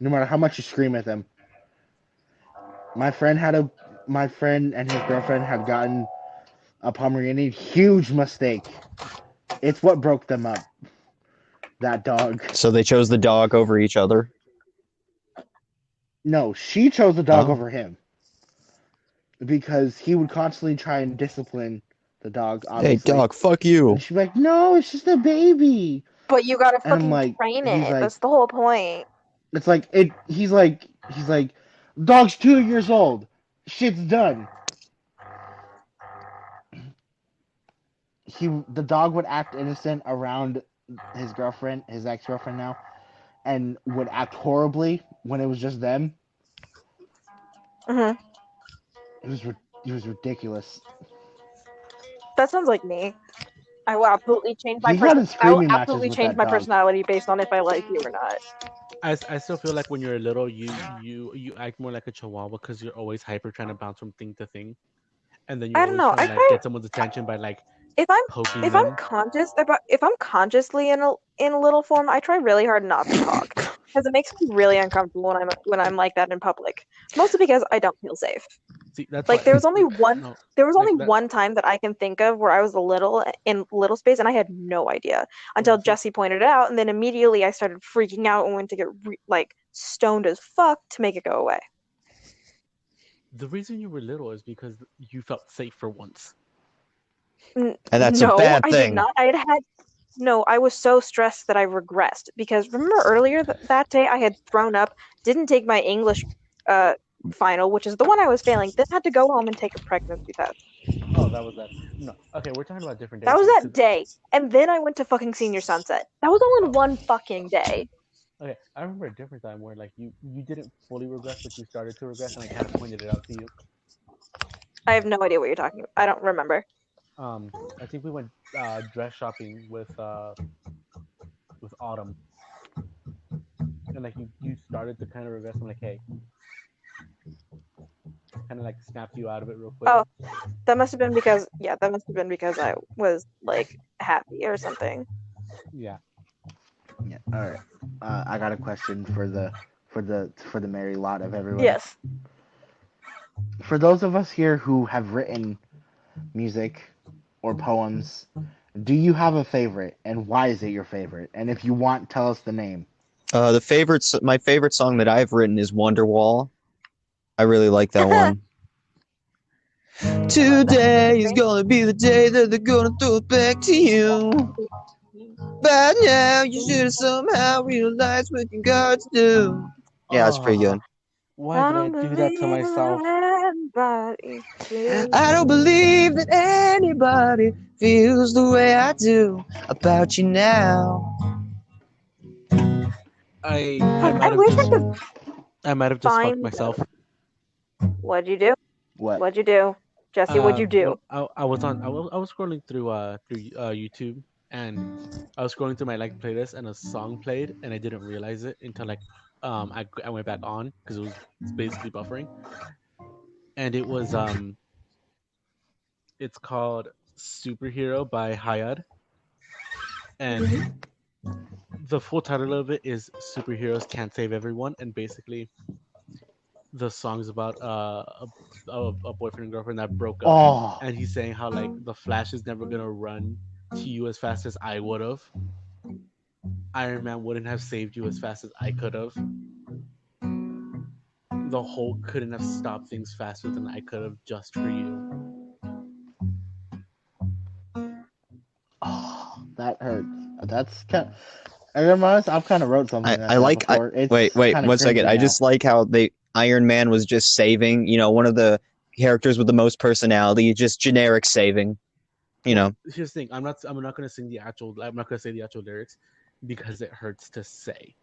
No matter how much you scream at them. My friend and his girlfriend had gotten a Pomeranian. Huge mistake. It's what broke them up. That dog. So they chose the dog over each other. No, she chose the dog Oh. over him. Because he would constantly try and discipline the dog, obviously. Hey, dog, fuck you. And she'd be like, no, it's just a baby. But you gotta And I'm fucking like, train he's it. like, That's the whole point. it's like, he's like, dog's 2 years old. Shit's done. The dog would act innocent around his ex-girlfriend now, and would act horribly when it was just them. Hmm. It was it was ridiculous. That sounds like me. I will absolutely change my He got person. in I will screaming matches absolutely with change that my dog. personality based on if I like you or not. I still feel like when you're little, you act more like a chihuahua because you're always hyper trying to bounce from thing to thing, and then you're I don't always know. trying I to like try get someone's attention by like if I'm poking them. if I'm consciously in a little form, I try really hard not to talk because it makes me really uncomfortable when I'm like that in public. Mostly because I don't feel safe. See, that's why Like no, there was like only that. one time that I can think of where I was a little in little space and I had no idea Okay, until see, Jesse pointed it out, and then immediately I started freaking out and went to get like stoned as fuck to make it go away. the reason you were little is because you felt safe for once. And that's a No, bad I did thing. not. I had no, I was so stressed that I regressed because remember earlier that day I had thrown up, didn't take my English uh final, which is the one I was failing, then had to go home and take a pregnancy test. Oh, that was that. No, okay, we're talking about different That days was then. that day. And then I went to fucking Senior Sunset. That was all in Oh, one fucking day. okay, I remember a different time where like you didn't fully regress, but you started to regress, and I kind of pointed it out to you. I have no idea what you're talking about. I don't remember. Um, I think we went dress shopping with Autumn, and like you started to kind of regress. I'm like, hey, kind of like snapped you out of it real quick. Oh, that must have been because yeah, that must have been because I was like happy or something. Yeah. Yeah. All right. I got a question for the merry lot of everybody. Yes. For those of us here who have written music or poems, do you have a favorite, and why is it your favorite? And if you want, tell us the name. My favorite song that I've written is Wonderwall. I really like that one. I love that Today is movie. gonna be the day that they're gonna throw it back to you. But now you should have somehow realized what you got to do. Yeah, that's pretty Oh, good. why I did I don't do that to believe myself? that anybody I don't feels. believe that anybody feels the way I do about you now. I Fuck, might I have wish I just could I might have just fucked find myself. What'd you do? What? What'd you do? Jesse, what'd you When do? I was on I was scrolling through YouTube, and I was scrolling through my like playlist, and a song played, and I didn't realize it until like I went back on because it's basically buffering, and it's called Superhero by Hayad, and Mhm. the full title of it is Superheroes Can't Save Everyone, and basically the song's about a boyfriend and girlfriend that broke up, Oh, and he's saying how like the Flash is never gonna run to you as fast as I would have. Iron Man wouldn't have saved you as fast as I could have. The Hulk couldn't have stopped things faster than I could have just for you. oh, that hurts. That's kind. I'm honest, I've kind of wrote something like I that like I before. It's wait kind of 1 second. cringy I now. just like how they Iron Man was just saving, one of the characters with the most personality, just generic saving, you Well, know. here's the thing. I'm not gonna sing the actual. I'm not gonna say the actual lyrics because it hurts to say.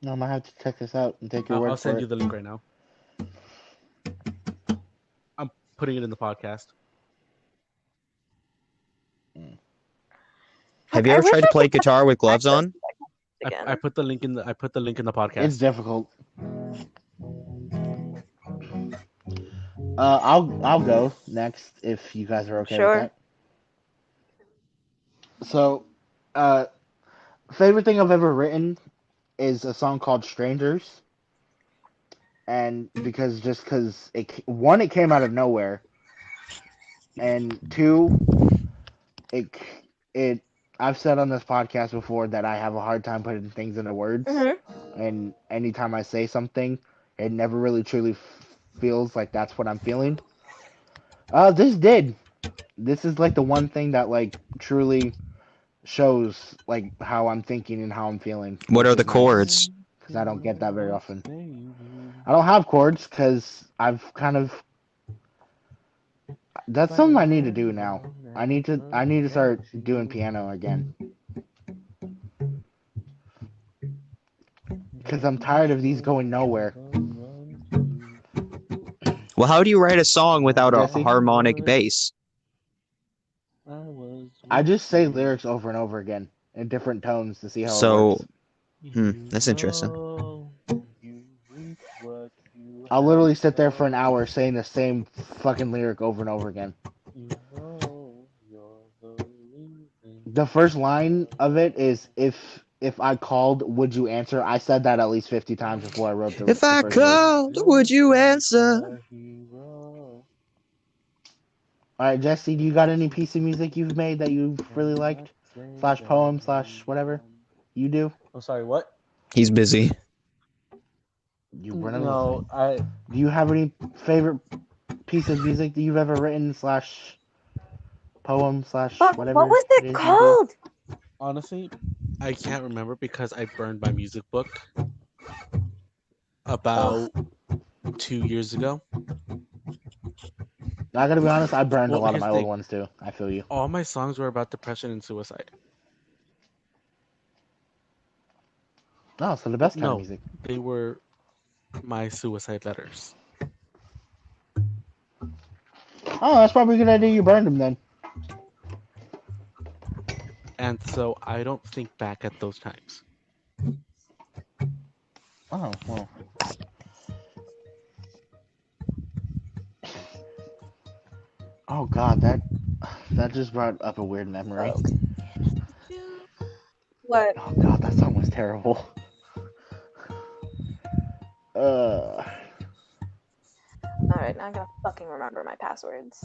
No, I'm gonna have to check this out and take your word I'll for send you it. the link right now. I'm putting it in the podcast. Have Fuck, you I ever wish tried to I play could guitar with gloves access on? that I again. put the link in the It's podcast. difficult. I'll go next if you guys are okay with Sure. that. So, uh, favorite thing I've ever written is a song called "Strangers," and because one, it came out of nowhere, and two, it it I've said on this podcast before that I have a hard time putting things into words, Hmm. and anytime I say something, it never really truly feels like that's what I'm feeling. This did. This is like the one thing that like truly shows like how I'm thinking and how I'm feeling, What which are the is nice chords? because I don't get that very often. I don't have chords because I've kind of that's something I need to do now. I need to start doing piano again. Because I'm tired of these going nowhere. Well, how do you write a song without a Jesse? harmonic bass? I just say lyrics over and over again in different tones to see how it So, works. that's interesting. I'll literally sit there for an hour saying the same fucking lyric over and over again. The first line of it is if I called, would you answer? I said that at least 50 times before I wrote the If I first verse. called, would you answer? Alright, Jesse, do you got any piece of music you've made that you've really liked? Slash poem, slash whatever? You do? I'm sorry, what? He's busy. You run a No, I Do you have any favorite piece of music that you've ever written, slash poem, slash But whatever what was it it is you do? called? honestly, I can't remember because I burned my music book about 2 years ago. I gotta be honest, I burned a Well, lot of here's my the old thing. ones too. I feel you. All my songs were about depression and suicide. Oh, so the best kind of No, music. they were my suicide letters. Oh, that's probably a good idea you burned them then. And so I don't think back at those times. Oh, well. Oh god, that just brought up a weird memory. What? Oh god, that song was terrible. Alright, now I gotta fucking remember my passwords.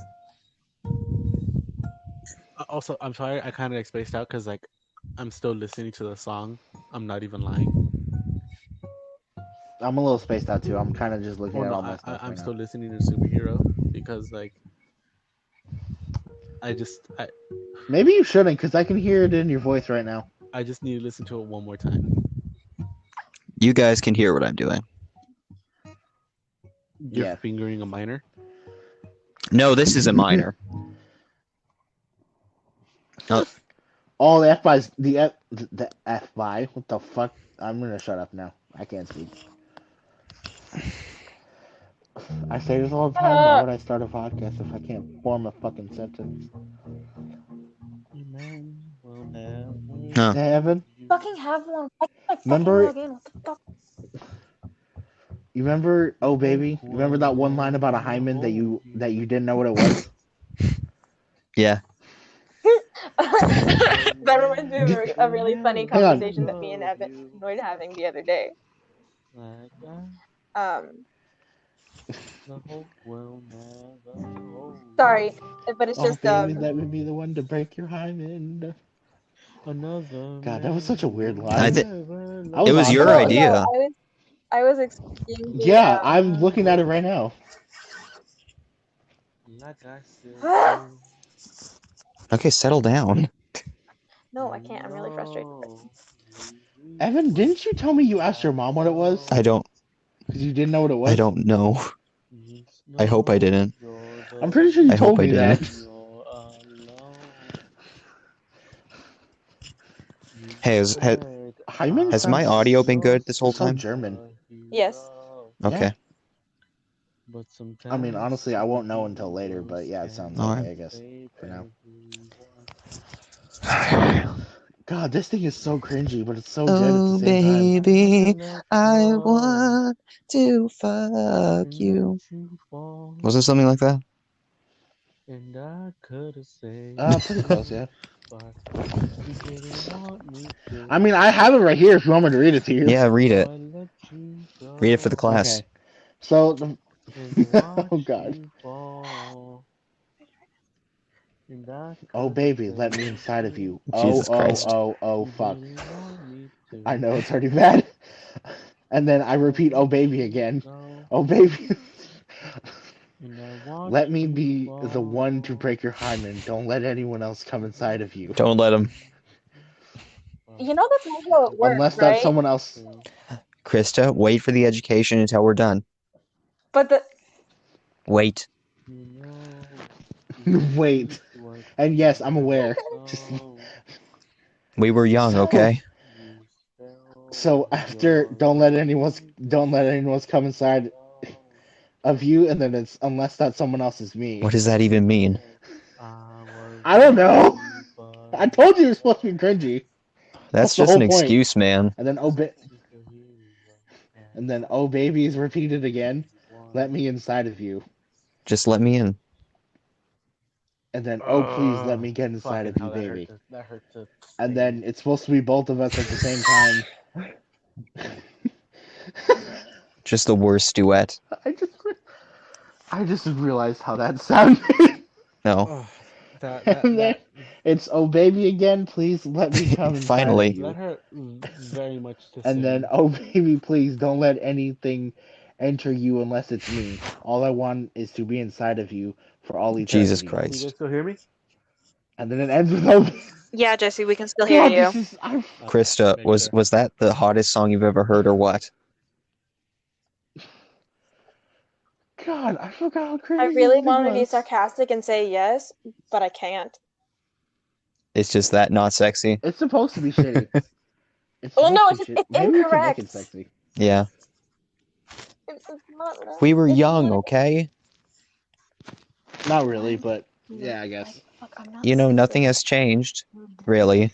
Also, I'm sorry, I kind of spaced out because like I'm still listening to the song. I'm not even lying. I'm a little spaced out too. I'm kind of just looking Oh at no, all my stuff I'm right still now. listening to Superhero because like I Maybe you shouldn't, because I can hear it in your voice right now. I just need to listen to it one more time. You guys can hear what I'm doing. You're Yeah. fingering a minor. No, this is a minor. All the F bys, the F by. What the fuck? I'm gonna shut up now. I can't speak. I say this all the time. Why would I start a podcast if I can't form a fucking sentence? Huh. Hey, Evan, Fucking have one. I can't fucking remember log in. What the fuck? you remember Oh Baby? You remember that one line about a hymen that you didn't know what it was? Yeah. That reminds me of a really funny Hang on. conversation that me and Evan were having the other day. Sorry, but it's Oh just baby, let me be the one to break your hymen. God, that was such a weird line. That It was was your awesome. no, idea. I was explaining the Yeah, I'm looking at it right now. Okay, settle down. No, I can't. I'm really frustrated. Evan, didn't you tell me you asked your mom what it was? I don't Because you didn't know what it was? I don't know. I hope I didn't. I'm pretty sure you I hope told I me that. didn't. Hey, Hymen has my sounds audio been good this whole so time? German. Yes. Okay. I mean, honestly, I won't know until later, but yeah, it sounds All okay, right. I guess, for now. God, this thing is so cringy, but it's so good at the Oh, same time. baby, I want to fuck you. Was it something like that? Pretty close, yeah. I mean, I have it right here if you want me to read it to you. Yeah, read it. Read it for the class. Okay. So, oh god. Oh baby, let me inside of you. Jesus Christ. Oh, fuck. I know it's already bad. And then I repeat, oh baby again. Oh baby. Let me be the one to break your hymen. Don't let anyone else come inside of you. Don't let him. You know that's not how it works, Unless that's right? someone else. Krista, wait for the education until we're done. But the Wait. Wait. And yes, I'm aware. Just We were young, So- okay? So after don't let anyone come inside of you, and then it's unless that someone else is me. What does that even mean? I don't know. I told you you're supposed to be cringy. That's That's the just whole an point. excuse, man. And then oh baby is repeated again. Let me inside of you. Just let me in. And then oh please let me get inside Fucking of you, hell, baby. that hurt to And say. then it's supposed to be both of us at the same time. Just the worst duet. I just I just realized how that sounded. No. Oh, that that And then that it's oh baby again, please let me come inside of Finally. you. that hurt very much to And then sing. oh baby, please don't let anything enter you unless it's me. All I want is to be inside of you for all Jesus eternity. Can you guys Christ. still hear me? And then it ends with oh Yeah, Jesse, we can still hear God, you. this is I Okay, Krista, make was sure. was that the hottest song you've ever heard or what? God, I forgot how I crazy really everything want to be was. sarcastic and say yes, but I can't. It's just that not sexy. It's supposed to be shitty. It's Well, supposed no, to be it's just, shit. it's Maybe we can make it incorrect. sexy. Yeah. It's not. We were It's young, not. okay? Not really, but yeah, I guess. Fuck, I'm not You know, nothing stupid. has changed, really,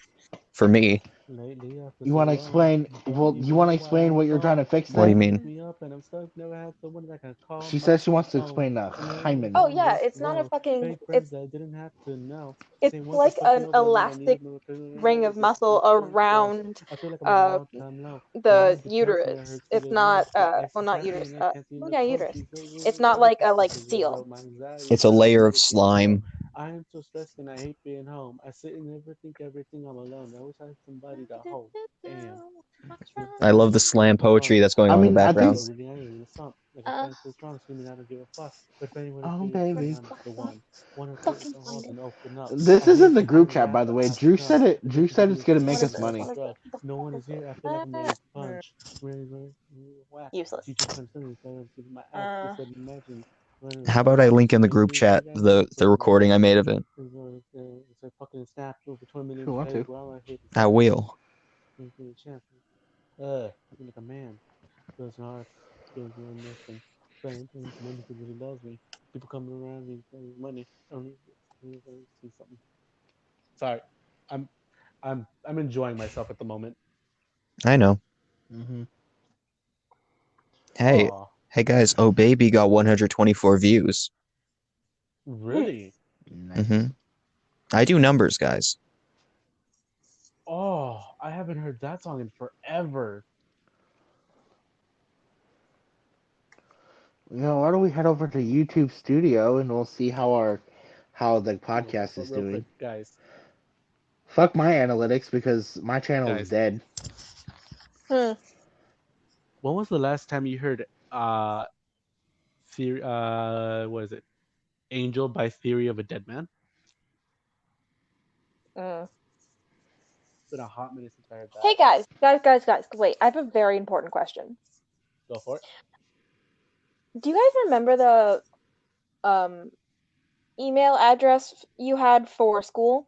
for me. Lately, I feel You so want to alone. explain? I can't Well, you want even to know why explain I'm what you're trying called. to fix What do you then? Someone mean? picked me up and I'm stuck. Never had someone that can call She my says she wants to own. explain the And I hymen. Oh don't yeah, just it's not a blow. fucking. Fake friends that didn't have to know. It's Same ones that like fucked me an over when I elastic needed more. ring of muscle Close. around I feel like I'm at a uh all-time low. the Lies, the cancer that uterus. hurts me It's the most. not My ex well, is not happy uterus. and I can't seem Well, to yeah, cope. uterus. She's so It's really not close. like Because you steel. wrote my anxiety It's a down layer and of make me grow. slime. I am so stressed and I hate being home. I sit and overthink everything I'm alone. I wish I had somebody to hold. Damn. Spent I love the 30 slam on the phone. poetry that's going I on in the mean, I Feeling background. think. so really angry in the slump. Like a Uh, fan so strong, screaming, I don't give a fuck. But if anyone is Oh, curious, then baby. I'm the one. Wanna take fucking the find halls it. and open up. This I hate isn't the to group bring chat, rap, by the but way. I have to Drew come. said it. Because Drew the said city it's is gonna so make What is us empty, this? it's money. so What is dry. it? What the No fuck one is is this? here. I feel like I'm ready to punch. Ready, ready, whack. Useless. Teacher comes to me, so my act. They Uh, said, imagine running How around about I like link in the they group do. chat Think I know, the but no. recording I made of it? It's a fucking snap over 20 If million you want plays. to. Well, I hate to I say it. will. Give me a chance. I feel like a man. Feels hard. Feels like nothing. Saying things nobody really loves me. People coming around me saying money. I don't really see something. Sorry, I'm I'm enjoying myself at the moment. I know. Mm-hmm. Hey, Oh, hey guys, oh baby got 124 views. really? Mm-hmm. Nice. I do numbers, guys. Oh, I haven't heard that song in forever. Why don't we head over to YouTube Studio and we'll see how the No, podcast but is real quick, doing. guys, Fuck my analytics because my channel is guys, dead. hmm. when was the last time you heard what is it? Angel by Theory of a Dead Man? Mm. It's been a hot minute since I heard that. Hey guys. Wait, I have a very important question. Go for it. Do you guys remember the um email address you had for school?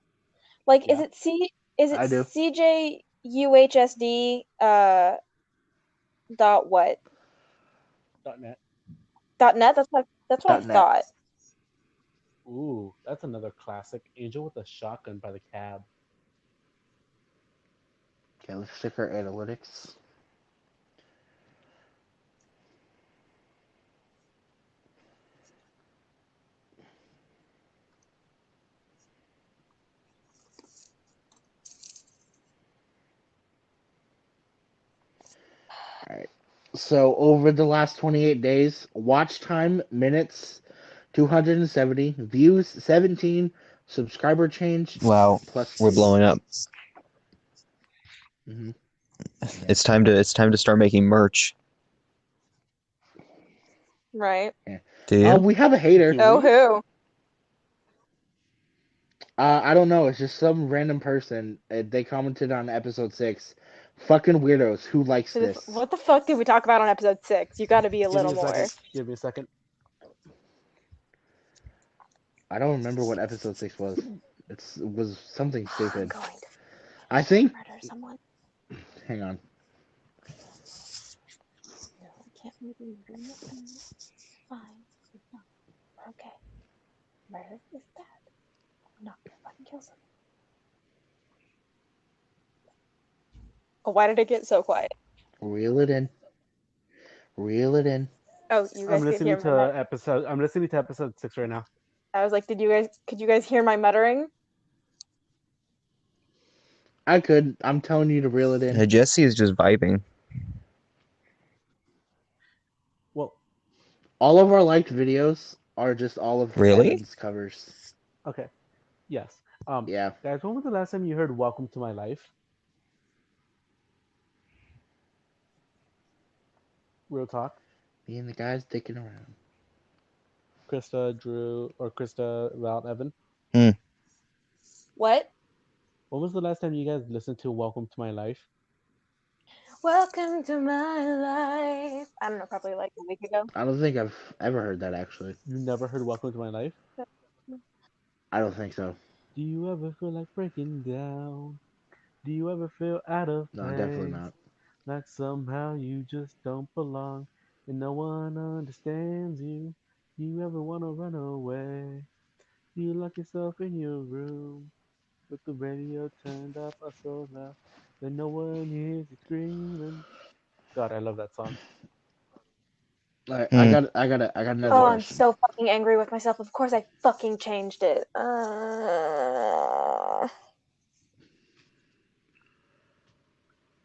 Like, Yeah. is it I do. CJUHSD dot what? .net. Dot net? That's what I .net. thought. Ooh, that's another classic. Angel with a Shotgun by the Cab. Okay, let's check our analytics. Alright. So over the last 28 days, watch time minutes 270, views 17, subscriber change Wow, plus we're 2. blowing up. Mm-hmm. Yeah. It's time to start making merch. Right. Yeah. Do you? We have a hater. Do Oh, we? who? I don't know. It's just some random person. They commented on episode 6. Fucking weirdos. Who likes this? What the fuck did we talk about on episode 6? You gotta be a Give me little a second. more. Give me a second. I don't remember what episode 6 was. It was something I'm stupid. going to I think. murder someone. Hang on. can't make me dream it. Fine. Okay. Murder is bad. I'm not gonna fucking kill someone. Oh, why did it get so quiet? Reel it in. Reel it in. Oh, you guys could hear my I'm listening to episode 6 right now. I was like, could you guys hear my muttering? I could. I'm telling you to reel it in. Jesse is just vibing. Well, All of our liked videos are just all of Really? Evan's covers. okay. Yes. Yeah. Guys, when was the last time you heard "Welcome to My Life"? Real talk. Me and the guys dicking around. Krista, Drew, or Krista, Val, Evan. What? When was the last time you guys listened to "Welcome to My Life"? Welcome to my life. I don't know, probably like a week ago. I don't think I've ever heard that actually. You never heard "Welcome to My Life"? I don't think so. Do you ever feel like breaking down? Do you ever feel out of No, definitely place? not. Like somehow you just don't belong and no one understands you. You ever wanna run away? You lock yourself in your room with the radio turned up so loud that no one hears you screaming. God, I love that song. All right, I got another Oh, I'm question. so fucking angry with myself. Of course I fucking changed it.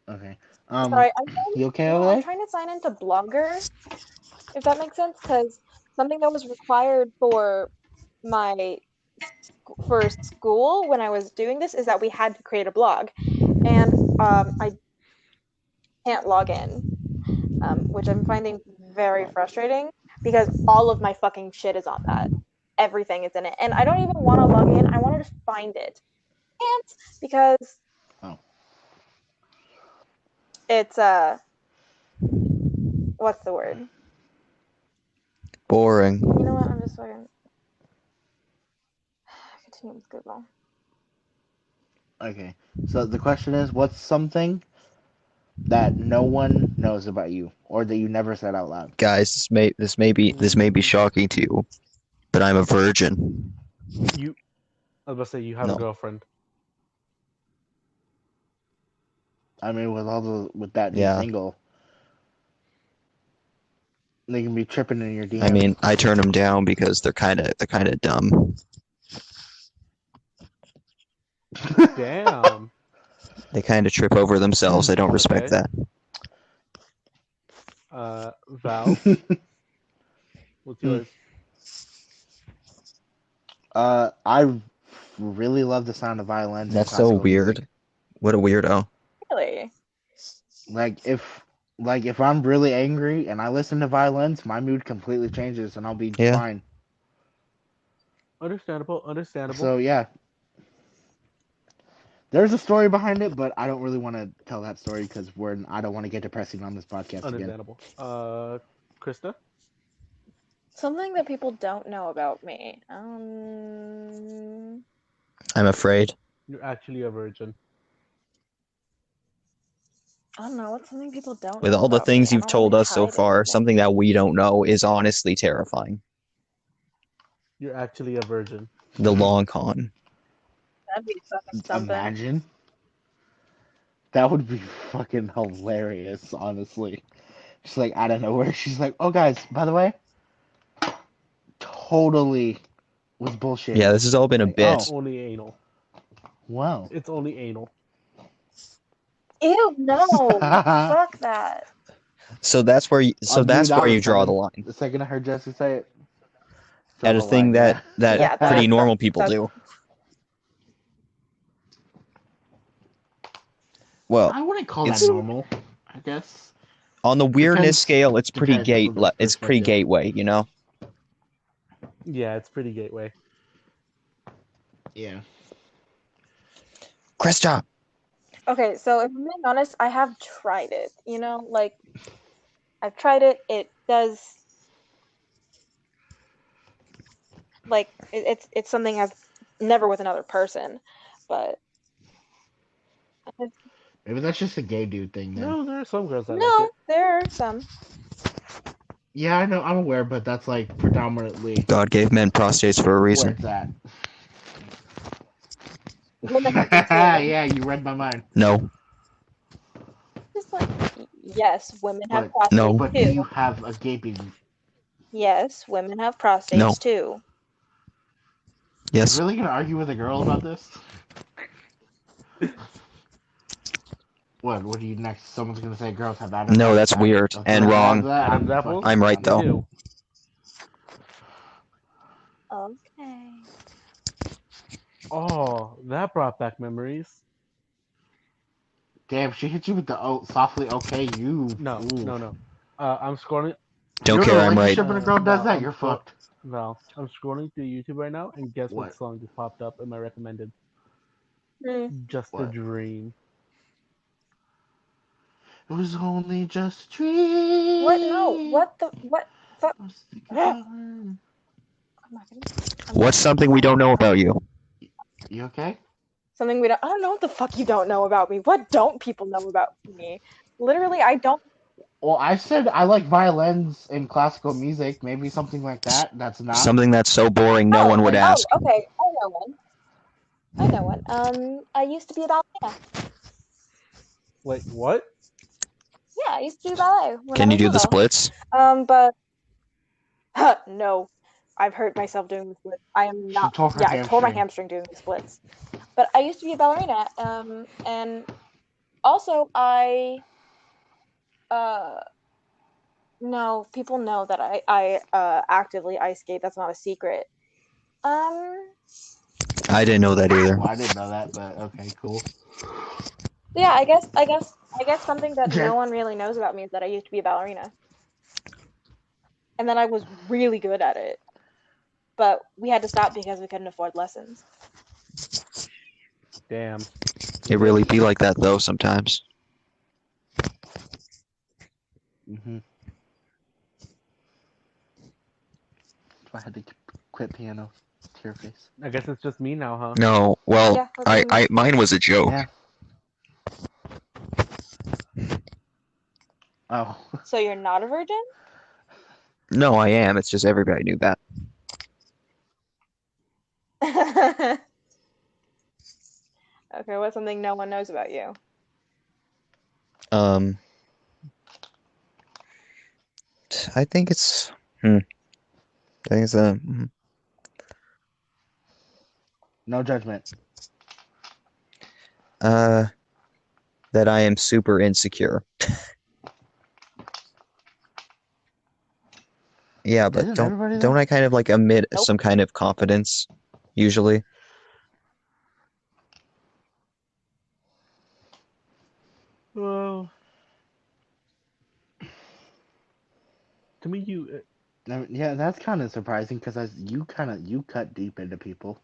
Okay. Sorry, I'm trying, You okay no, over I'm there? trying to sign into Blogger, if that makes sense, because something that was required for my for school when I was doing this is that we had to create a blog, and I can't log in, which I'm finding very frustrating because all of my fucking shit is on that. Everything is in it, and I don't even want to log in. I want to just find it, and because Oh. it's what's the word? Boring. You know what? I'm just fucking continue with Google. Okay. So the question is, what's something that no one knows about you, or that you never said out loud? Guys, this may be shocking to you, but I'm a virgin. You, I was about to say you have a No. girlfriend. I mean, with that new Yeah. single, they can be tripping in your DMs. I mean, I turn them down because they're kind of dumb. Damn. They kind of trip over themselves. I don't respect Okay. that. Val, what's yours? I really love the sound of violins. That's and so classical weird. music. What a weirdo. Really? Like if I'm really angry and I listen to violins, my mood completely changes and I'll be Yeah. fine. Understandable. So yeah, there's a story behind it, but I don't really want to tell that story because I don't want to get depressing on this podcast again. Understandable. Krista? Something that people don't know about me. I'm afraid. You're actually a virgin. I don't know. What's something people don't With know all the about me? things I you've don't really told us so hide far, anything. something that we don't know is honestly terrifying. You're actually a virgin. The long con. That'd be fucking something. Imagine. That would be fucking hilarious, honestly. Just like out of nowhere, she's like, "Oh, guys, by the way, totally was bullshit." Yeah, this has all been a Like, bit. It's only anal. Wow. It's only anal. Ew, no. Fuck that. So that's where you, draw the line. The second I heard Jesse say it, At a thing that Yeah, pretty normal people that's- do. Well, I wouldn't call that it's- normal. I guess on the weirdness Depends- scale, it's pretty depends on the it's pretty perspective. gateway, you know. Yeah, it's pretty gateway. Yeah. Krista. Okay, so if I'm being honest, I have tried it. You know, like I've tried it. It does like it's something I've never with another person, but Maybe that's just a gay dude thing then. No, there are some girls that like no, it. there are some. Yeah, I know, I'm aware, but that's like predominantly God gave men prostates for a where reason. it's at. Women have them too. Yeah, you read my mind. No, Just like, yes, women have But prostates no, but do too. you have a gaping? Yes, women have no, prostates too. You're yes, really gonna argue with a girl about this? What do you next? Someone's gonna say girls have Adam's no. apple. That's weird If and someone says wrong. that, Adam's I'm apples? fucking I'm right Me though. too. Okay. Oh, that brought back memories. Damn, she hit you with the softly okay you. No, Ooh. no, no. I'm scrolling. Don't You're in a care. I'm right. relationship and a girl does Val, that, you're fucked. Val, I'm scrolling through YouTube right now, and guess what What? song just popped up in my recommended? Hmm. Just a What? Dream. It was only just a What? No. dream. What the? What? The? I was thinking I'm about her. not gonna. I'm What's not. something we I'm don't not. know about you? You okay? Something we don't. I don't know what the fuck you don't know about me. What don't people know about me? Literally, I don't. Well, I said I like violins in classical music. Maybe something like that. That's not. Something that's so boring no Oh. one would Oh. ask. Okay. I know one. I know one. I used to be a ballerina. Wait, what? Yeah, I used to do ballet when I Can you was do the little. splits? But no, I've hurt myself doing the splits. I am She not. tore her Yeah, I tore my hamstring. hamstring doing the splits. But I used to be a ballerina. And also uh no, people know that I actively ice skate. That's not a secret. Um, I didn't know that either. Well, I didn't know that, but okay, cool. yeah, I guess something that no one really knows about me is that I used to be a ballerina, and then I was really good at it. But we had to stop because we couldn't afford lessons. Damn. It really be like that though sometimes. Mm-hmm. So I had to quit piano. Tear face. I guess it's just me now, huh? No, well, Yeah, let's see. mine was a joke. Yeah. Oh. So you're not a virgin? No, I am. It's just everybody knew that. Okay, what's something no one knows about you? Um, I think it's. I think it's No judgment. uh that I am super insecure. Yeah, but Isn't don't everybody don't though? I kind of like emit Nope. some kind of confidence usually? Well, to me, I mean, yeah, that's kind of surprising because you cut deep into people.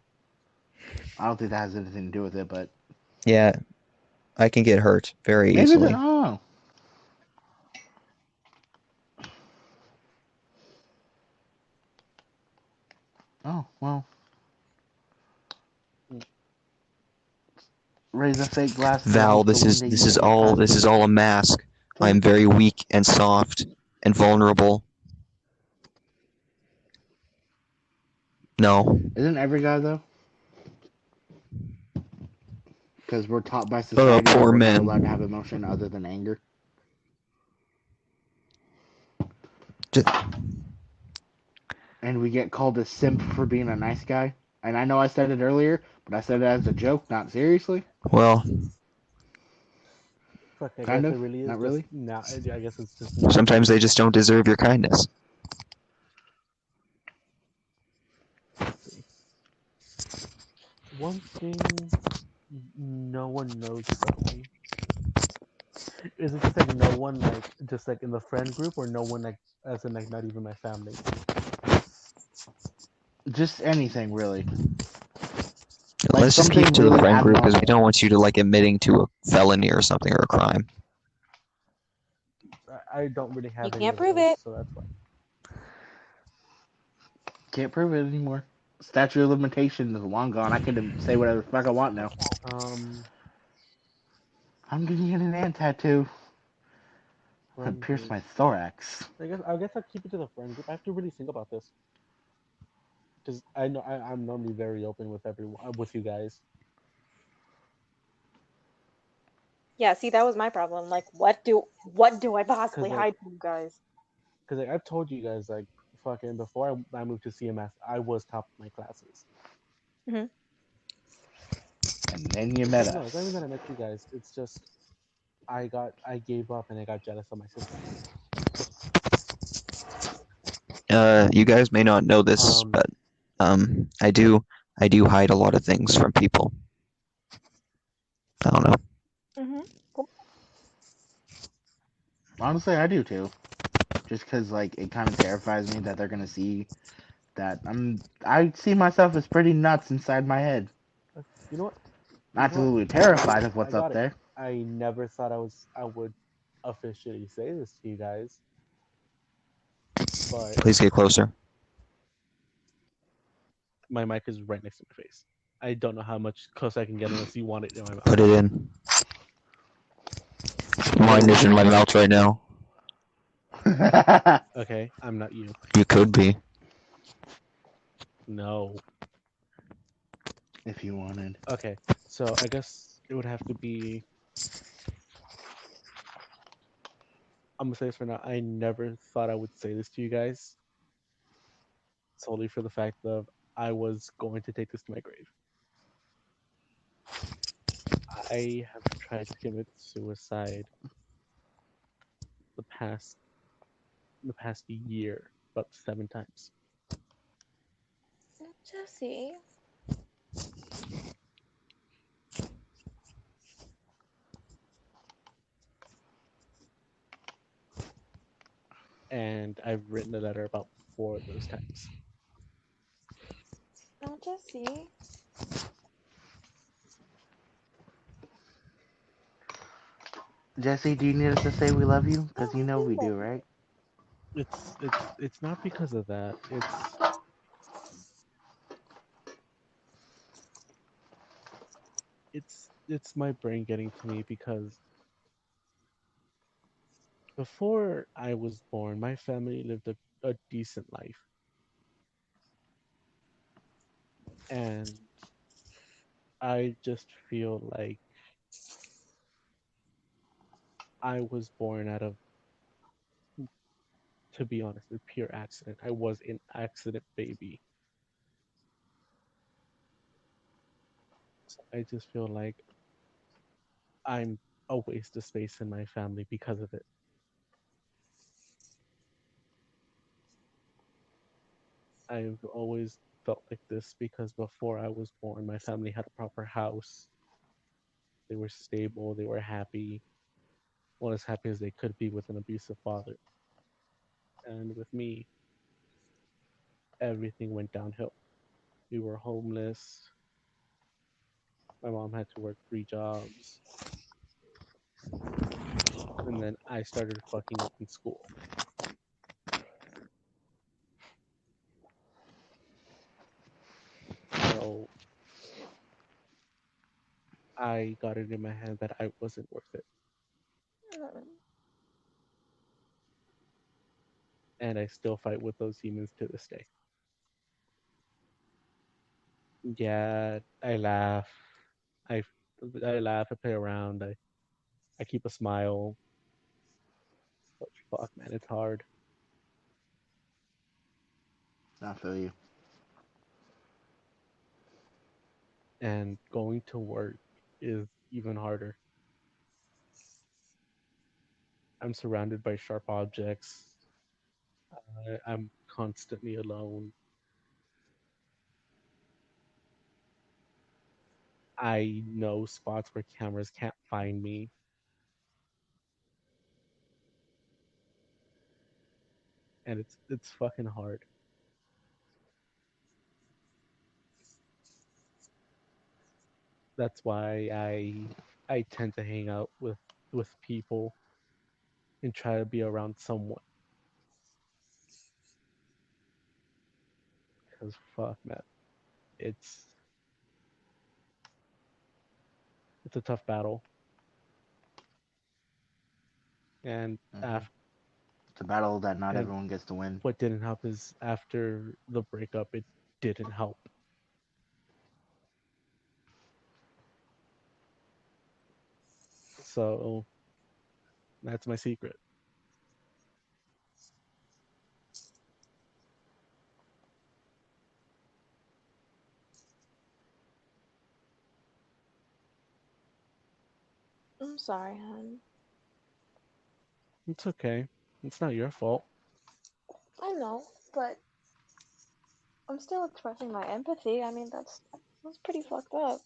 I don't think that has anything to do with it, but Yeah, I can get hurt very maybe the easily. oh oh well, raise a fake glass and Val, hope that one day you get your cut. this is all a mask. I am very weak and soft and vulnerable. No. Isn't every guy though? Because we're taught by society that Poor we're not allowed to have men. emotion other than anger. Just, And we get called a simp for being a nice guy. And I know I said it earlier, but I said it as a joke, not seriously. well, fuck, I Kind guess it of, really is not just really. now. I guess it's just now sometimes they serious. just don't deserve your kindness. Let's see. One thing no one knows about me. Is it just like no one like just like in the friend group or no one like as in like not even my family? Just anything really. Like Let's just keep it something to the really friend group because we abnormal. don't want you to like admitting to a felony or something or a crime. I don't really You have any can't of prove those, it. so that's fine. Can't prove it anymore. Statute of limitations is long gone. I can say whatever the fuck I want now. Um, I'm getting an ant tattoo. friend Pierce group. my thorax. I guess I'll keep it to the friend group. I have to really think about this because I know I'm normally very open with everyone with you guys. Yeah, see, that was my problem. Like, what do I Cause possibly like hide from you guys? I've told you guys like fucking before I moved to CMS I was top of my classes. Hmm. And then you met No, it's not even us. that I met you guys. It's just I gave up and I got jealous of my siblings. You guys may not know this, Um, but I do hide a lot of things from people. I don't know. Hmm. Cool. Honestly, I do too. Just because like it kind of terrifies me that they're gonna see that I see myself as pretty nuts inside my head. you know what? You know what? Absolutely terrified of I what's up got it. there. I never thought I would officially say this to you guys, but Please get closer. my mic is right next to my face. I don't know how much close I can get unless you want it in my mouth. Put it in. There Mine we is in go. my mouth right now. Okay, I'm not you. You could be. No. If you wanted. Okay, so I guess it would have to be. I'm gonna say this for now. I never thought I would say this to you guys, solely for the fact of I was going to take this to my grave. I have tried to commit suicide the past the past year about 7 times, Jesse. and I've written a letter about 4 of those times. Oh, Jesse. Jesse, do you need us to say we love you? Oh, Because you I know do we love do, you. right? It's not because of that. It's my brain getting to me because before I was born, my family lived a decent life, and I just feel like I was born out of, to be honest, a pure accident. I was an accident baby. So I just feel like I'm a waste of space in my family because of it. I've always felt like this because before I was born, my family had a proper house. They were stable, they were happy, well, as happy as they could be with an abusive father. And with me, everything went downhill. We were homeless. My mom had to work 3 jobs. And then I started fucking up in school. So I got it in my head that I wasn't worth it. Mm. And I still fight with those demons to this day. Yeah, I laugh. I, I laugh, I play around, I keep a smile. But fuck, man, it's hard. I feel you. And going to work is even harder. I'm surrounded by sharp objects. I'm constantly alone. I know spots where cameras can't find me, and it's fucking hard. That's why I tend to hang out with people and try to be around someone. Because fuck, man, it's it's a tough battle. And Hmm. after, It's a battle that not and everyone gets to win. what didn't help is after the breakup, it didn't help. So that's my secret. I'm sorry, hon. It's okay. It's not your fault. I know, but I'm still expressing my empathy. I mean, that's pretty fucked up.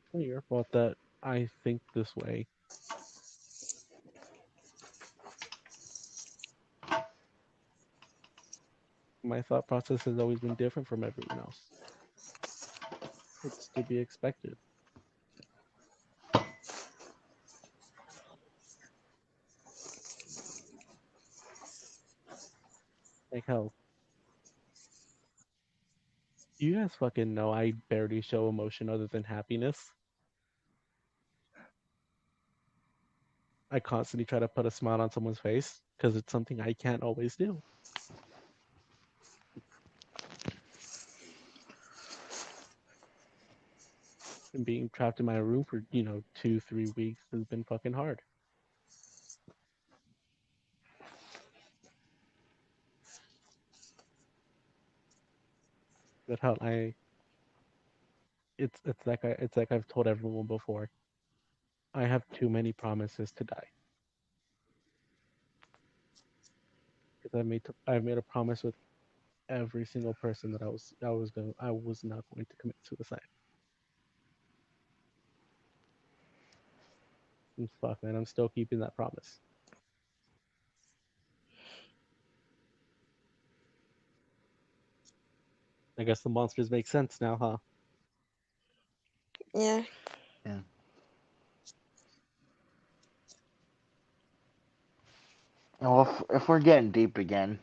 It's not your fault that I think this way. My thought process has always been different from everyone else. It's to be expected. Like hell, you guys fucking know I barely show emotion other than happiness. I constantly try to put a smile on someone's face because it's something I can't always do. And being trapped in my room for, 2, 3 weeks has been fucking hard. But hell, it's like I've told everyone before. I have too many promises to die because I made a promise with every single person that I was not going to commit suicide. And fuck, man, I'm still keeping that promise. I guess the monsters make sense now, huh? Yeah. Yeah. Well, if we're getting deep again,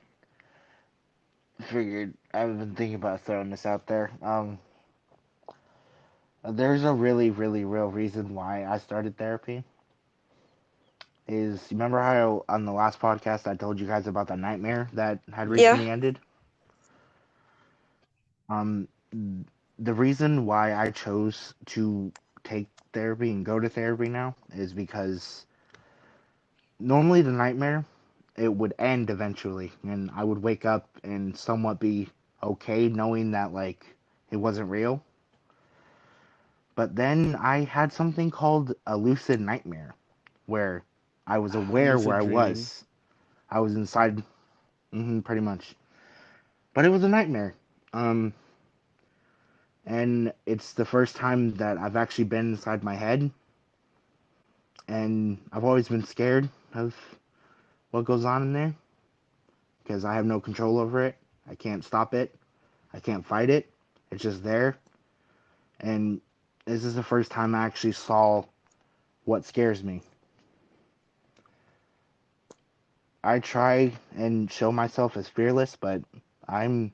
figured I've been thinking about throwing this out there. There's a really, really real reason why I started therapy. Is you remember how on the last podcast I told you guys about the nightmare that had Yeah. recently ended? Um, the reason why I chose to take therapy and go to therapy now is because normally the nightmare it would end eventually, and I would wake up and somewhat be okay knowing that like it wasn't real. But then I had something called a lucid nightmare where I was aware where Lucid I dreaming. was. I was inside, pretty much. But it was a nightmare. Um, and it's the first time that I've actually been inside my head, and I've always been scared of what goes on in there because I have no control over it. I can't stop it. I can't fight it. It's just there. And this is the first time I actually saw what scares me. I try and show myself as fearless, but I'm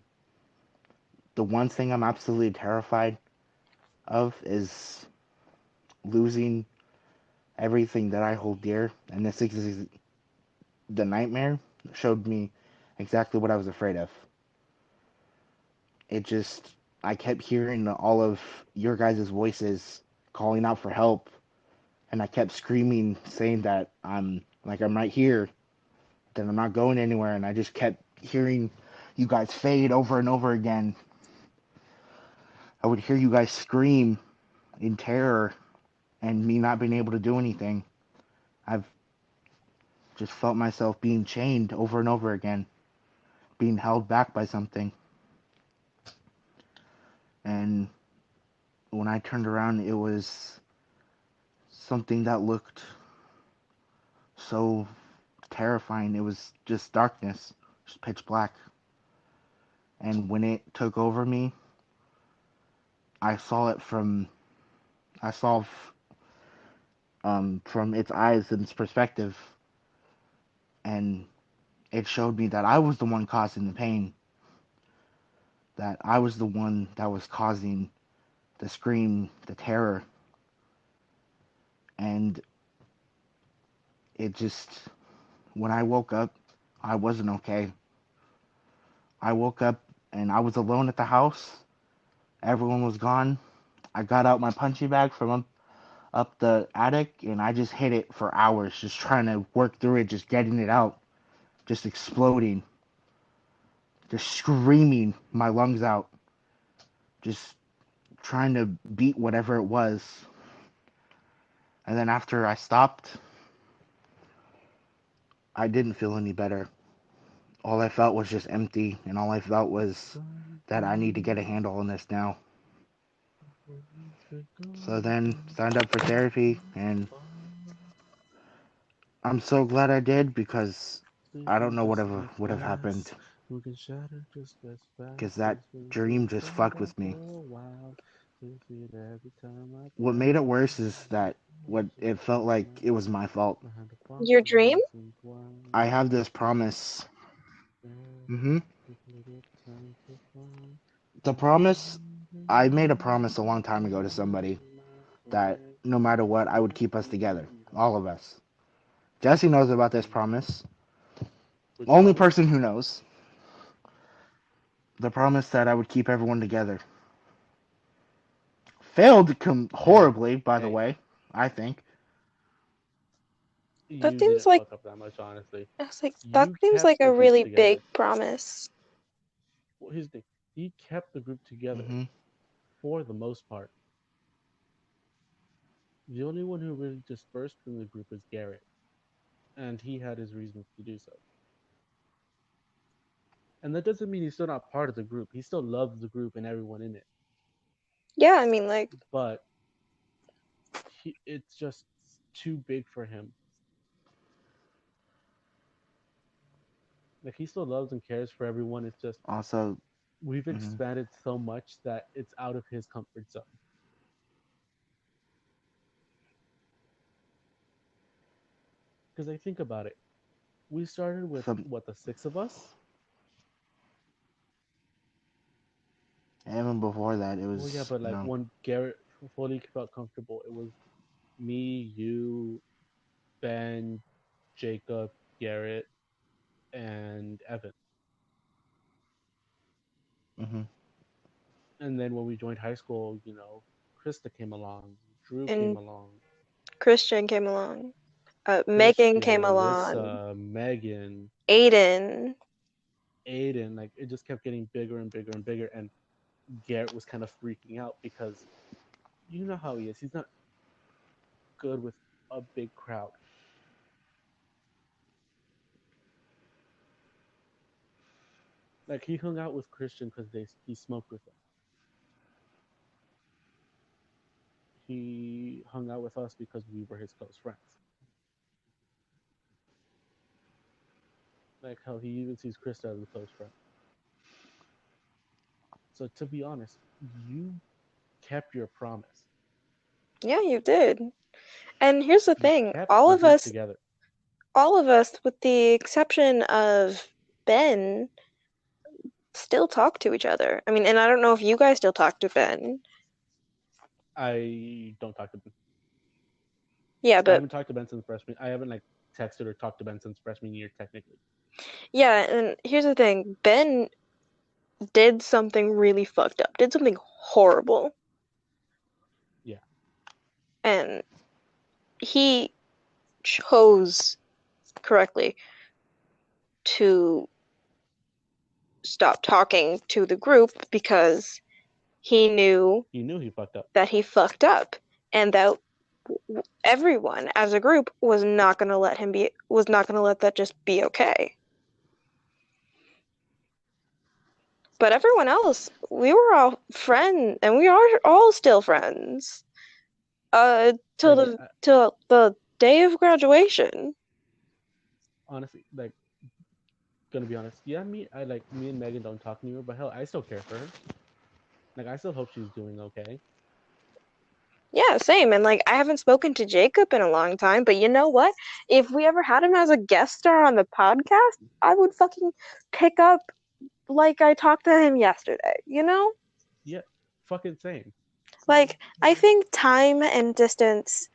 the one thing I'm absolutely terrified of is losing everything that I hold dear. And the nightmare showed me exactly what I was afraid of. It just, I kept hearing all of your guys' voices calling out for help, and I kept screaming, saying that I'm right here, that I'm not going anywhere, and I just kept hearing you guys fade over and over again. I would hear you guys scream in terror and me not being able to do anything. I've just felt myself being chained over and over again, being held back by something. And when I turned around, it was something that looked so terrifying. It was just darkness, just pitch black. And when it took over me, I saw it I saw from its eyes and its perspective, and it showed me that I was the one causing the pain, that I was the one that was causing the scream, the terror, And it just, when I woke up, I wasn't okay. I woke up and I was alone at the house. Everyone was gone. I got out my punching bag from up the attic and I just hit it for hours, just trying to work through it, just getting it out, just exploding, just screaming my lungs out, just trying to beat whatever it was. And then after I stopped, I didn't feel any better. All I felt was just empty, and all I felt was that I need to get a handle on this now. So then signed up for therapy, and I'm so glad I did because I don't Sleeping know just whatever like would have happened glass. We can shatter just as because fast that as we dream can just fucked fall with me. for a while. To see it every time I What made it pass. worse is that what it felt like it was my fault. I had to fall Your for dream? once and I twice. have this promise. Hmm. Take a little time to find. The promise, I made a promise a long time ago to somebody that no matter what, I would keep us together, all of us. Jesse knows about this promise. Which Only promise? person who knows. The promise that I would keep everyone together. Failed Hey, horribly, by the hey, way, I think. That you seems didn't like fuck up that much, honestly. I was like that You seems kept like the a group really big together. promise. Well, here's the thing. He kept the group together Hmm. for the most part. The only one who really dispersed from the group is Garrett, and he had his reasons to do so. And that doesn't mean he's still not part of the group. He still loves the group and everyone in it. Yeah, I mean like But it's just too big for him. Like he still loves and cares for everyone. It's just Also, we've hmm expanded so much that it's out of his comfort zone. Because I think about it, we started with some, what, the six of us. even before that, it Well, yeah, was, but like when Garrett fully felt comfortable, it was me, you, Ben, Jacob, Garrett, and Evan. hmm And then when we joined high school, Krista came along, Drew came and along, Christian came along. Megan Christian, came along. Alyssa, Megan, Aiden. Aiden. Like it just kept getting bigger and bigger and bigger. And Garrett was kind of freaking out because you know how he is. He's not good with a big crowd. Like he hung out with Christian because he smoked with him. He hung out with us because we were his close friends. Like how he even sees Krista as a close friend. So to be honest, you kept your promise. Yeah, you did. And here's the You thing, kept the group together. all of us, with the exception of Ben, still talk to each other. I mean, and I don't know if you guys still talk to Ben. I don't talk to Ben. Yeah, I but haven't talked to Ben since freshman. I haven't like texted or talked to Ben since freshman year technically. yeah, and here's the thing, Ben did something really fucked up, did something horrible, Yeah. and he chose correctly to stop talking to the group because he knew He knew he fucked up. that he fucked up and that everyone as a group was not going to let that just be okay. But everyone else, we were all friends and we are all still friends. Till Like yeah, the day of graduation. honestly, like gonna be honest. Yeah, me and Megan don't talk anymore, but hell, I still care for her. Like I still hope she's doing okay. Yeah, same. And like I haven't spoken to Jacob in a long time, but you know what? If we ever had him as a guest star on the podcast, I would fucking pick up like I talked to him yesterday, you know? Yeah, fucking same. Like I think time and distance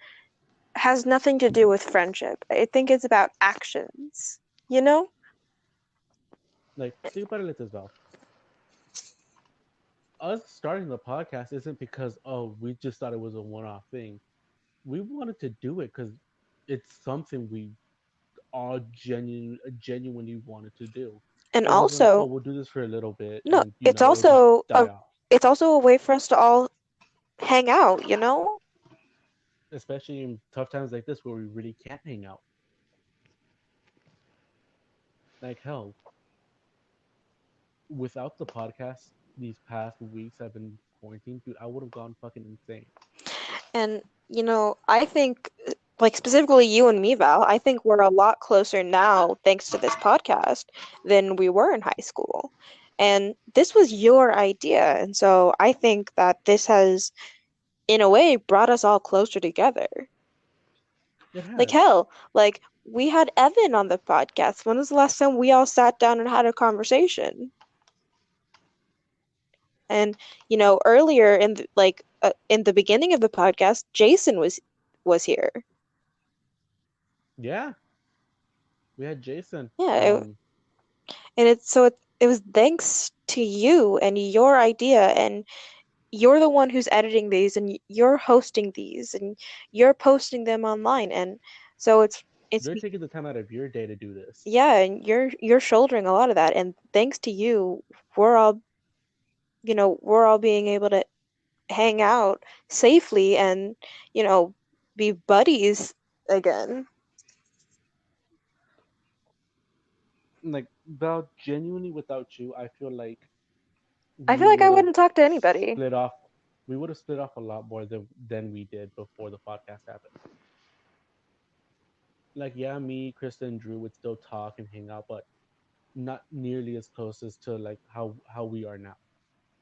has nothing to do with friendship. I think it's about actions, you know? Like, think about it like this, Val. Us starting the podcast isn't because we just thought it was a one-off thing. We wanted to do it because it's something we all genuinely wanted to do. And It wasn't like, oh, also, we'll do this for a little bit no, and it'll just die off. it's also a way for us to all hang out, you know? Especially in tough times like this where we really can't hang out. Like hell, without the podcast, these past weeks I've been quarantined, dude, I would have gone fucking insane. And, I think, like, specifically you and me, Val, I think we're a lot closer now thanks to this podcast than we were in high school. And this was your idea. And so I think that this has, in a way, brought us all closer together. It Like, has. hell, like, we had Evan on the podcast. When was the last time we all sat down and had a conversation? And, earlier in the beginning of the podcast, Jason was here. Yeah, we had Jason. Yeah, and it was thanks to you and your idea, and you're the one who's editing these, and you're hosting these, and you're posting them online, and so You're taking the time out of your day to do this. yeah, and you're shouldering a lot of that, and thanks to you, we're all we're all being able to hang out safely and be buddies again. Like, about genuinely without you, I feel like I we feel like I would have wouldn't talk to anybody. split off. We would have split off a lot more than we did before the podcast happened. Like, yeah, me, Krista, and Drew would still talk and hang out, but not nearly as close as to like how we are now.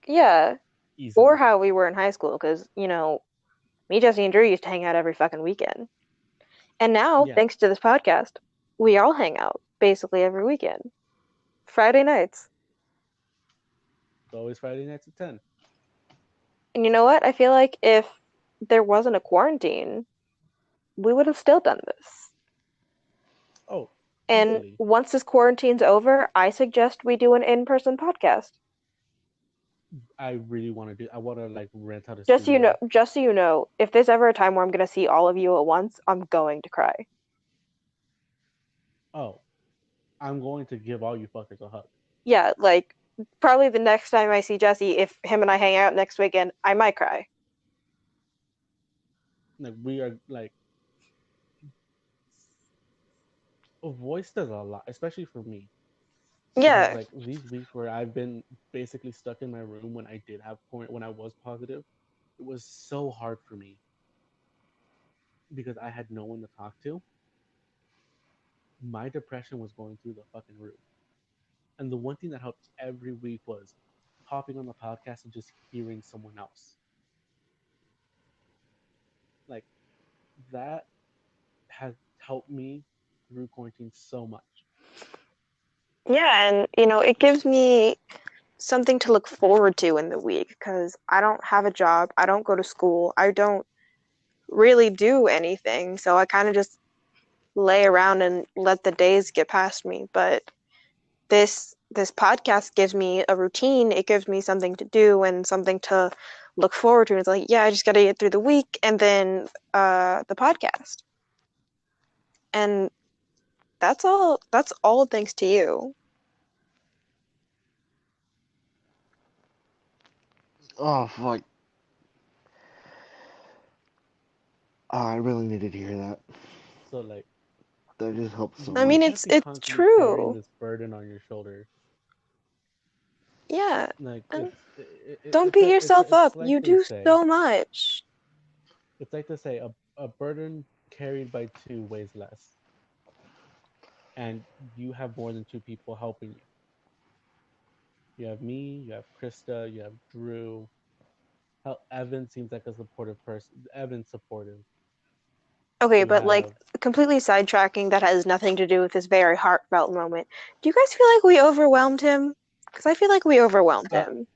Yeah, or Easily. how we were in high school, because me, Jesse, and Drew used to hang out every fucking weekend. And now, Yeah, thanks to this podcast, we all hang out basically every weekend. Friday nights. it's always Friday nights at 10. And you know what? I feel like if there wasn't a quarantine, we would have still done this. Oh, And easily. once this quarantine's over, I suggest we do an in-person podcast. I really want to do. I want to like rent out a Just studio. just so you know, if there's ever a time where I'm gonna see all of you at once, I'm going to cry. Oh, I'm going to give all you fuckers a hug. Yeah, like probably the next time I see Jesse, if him and I hang out next weekend, I might cry. Like we are like a voice does a lot, especially for me, because Yeah. like these weeks where I've been basically stuck in my room when I did have when I was positive, it was so hard for me because I had no one to talk to. My depression was going through the fucking roof. And the one thing that helped every week was hopping on the podcast and just hearing someone else. Like that has helped me through quarantine so much. Yeah, and it gives me something to look forward to in the week because I don't have a job, I don't go to school, I don't really do anything, so I kind of just lay around and let the days get past me. But this podcast gives me a routine, it gives me something to do and something to look forward to. It's like, yeah, I just got to get through the week and then the podcast. And that's all thanks to you. Oh fuck! Oh, I really needed to hear that. So like That just helped so you I you mean, much. can't it's be it's constantly carrying true. this burden on your shoulder. Yeah. Like And don't it's beat like yourself up. like You they do say so much. it's like they say a burden carried by two weighs less, and you have more than two people helping you. You have me, you have Krista, you have Drew. Hell, Evan seems like a supportive person. Evan's supportive. Okay, You but like have completely sidetracking, that has nothing to do with this very heartfelt moment. Do you guys feel like we overwhelmed him? Because I feel like we overwhelmed him.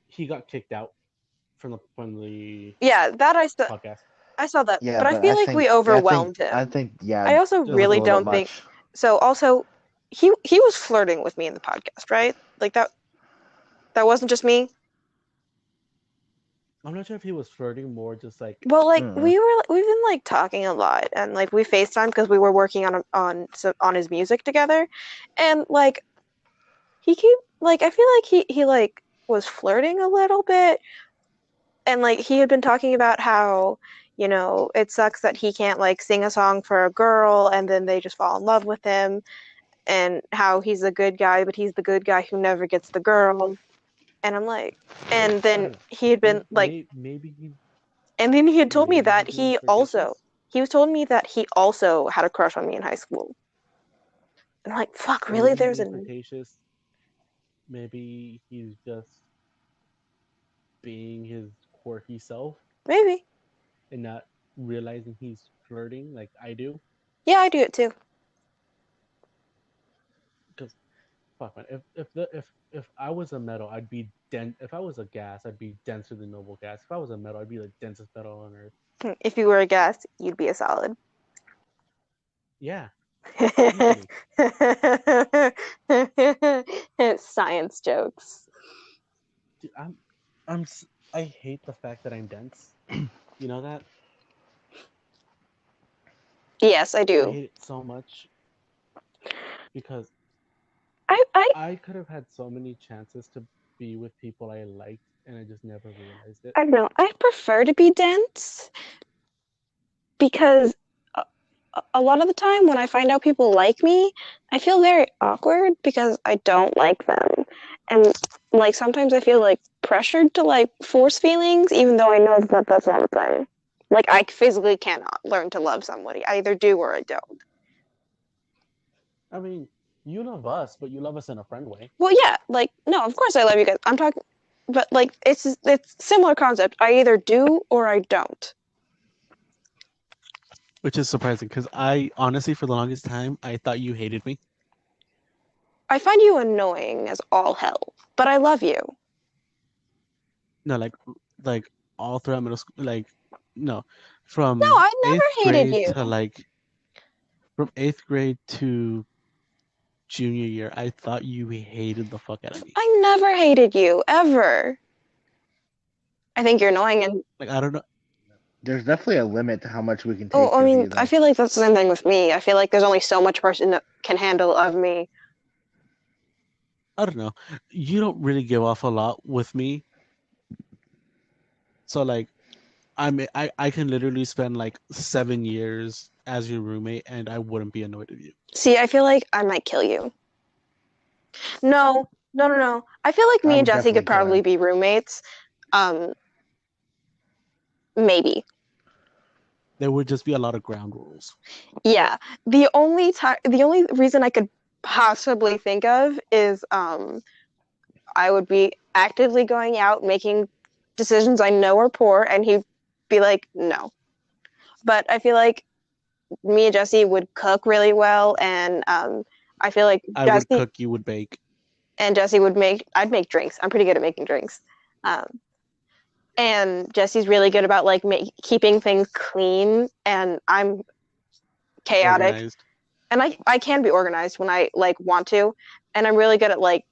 he got kicked out from the Yeah, that I st podcast. I saw that, Yeah, but I but feel like we overwhelmed I him. think yeah, I also Just a really a little little. don't think much. so. Also, he was flirting with me in the podcast, right? Like that wasn't just me. I'm not sure if he was flirting more, just like Well, like Mm. we've been like talking a lot, and like we FaceTime because we were working on his music together, and like he keep like I feel like he like was flirting a little bit, and like he had been talking about how it sucks that he can't like sing a song for a girl, and then they just fall in love with him, and how he's a good guy, but he's the good guy who never gets the girl, and I'm like, and I then don't know. he had been like. And then he had told me Maybe that he's being flirtatious. he was telling me that he also had a crush on me in high school. And I'm like, fuck, really? Maybe he's There's being a flirtatious. Maybe he's just being his quirky self maybe. and not realizing he's flirting like I do. Yeah, I do it too. Because fuck man, if I was a metal, I'd be dense. If I was a gas, I'd be denser than noble gas. If I was a metal, I'd be the densest metal on earth. If you were a gas, you'd be a solid. Yeah, easily. Science jokes. Dude, I'm I hate the fact that I'm dense. You know that? Yes, I I do. hate it so much because I I could have had so many chances to be with people I liked and I just never realized it. I don't know. I prefer to be dense because a lot of the time when I find out people like me, I feel very awkward because I don't like them. And like sometimes I feel like pressured to like force feelings, even though I know that that's not a thing. Like I physically cannot learn to love somebody. I either do or I don't. I mean, you love us, but you love us in a friend way. Well, yeah, like no, of course I love you guys. I'm talking, but like it's similar concept. I either do or I don't. Which is surprising because I honestly, for the longest time, I thought you hated me. I find you annoying as all hell, but I love you. No, like all throughout middle school, like no, No, from I eighth never hated grade you. to like from eighth grade to junior year, I thought you hated the fuck out of me. I never hated you ever. I think you're annoying and Like I don't know, There's definitely a limit to how much we can oh, take I of mean, you, I though. feel like that's the same thing with me. I feel like there's only so much person that can handle of me. I don't know. You don't really give off a lot with me, so like I can literally spend like 7 years as your roommate and I wouldn't be annoyed at you. See, I feel like I might kill you. No, no, no, no. I feel like I me and would Jesse definitely could kill probably him. be roommates. Um, maybe. There would just be a lot of ground rules. Yeah. The only reason I could possibly think of is I would be actively going out making decisions I know are poor, and he'd be like, no. But I feel like me and Jesse would cook really well, and I feel like I would cook, you would bake. Jesse would I'd make drinks. I'm pretty good at making drinks. Um, and Jesse's really good about like keeping things clean, and I'm chaotic. Organized. And I can be organized when I like want to, and I'm really good at like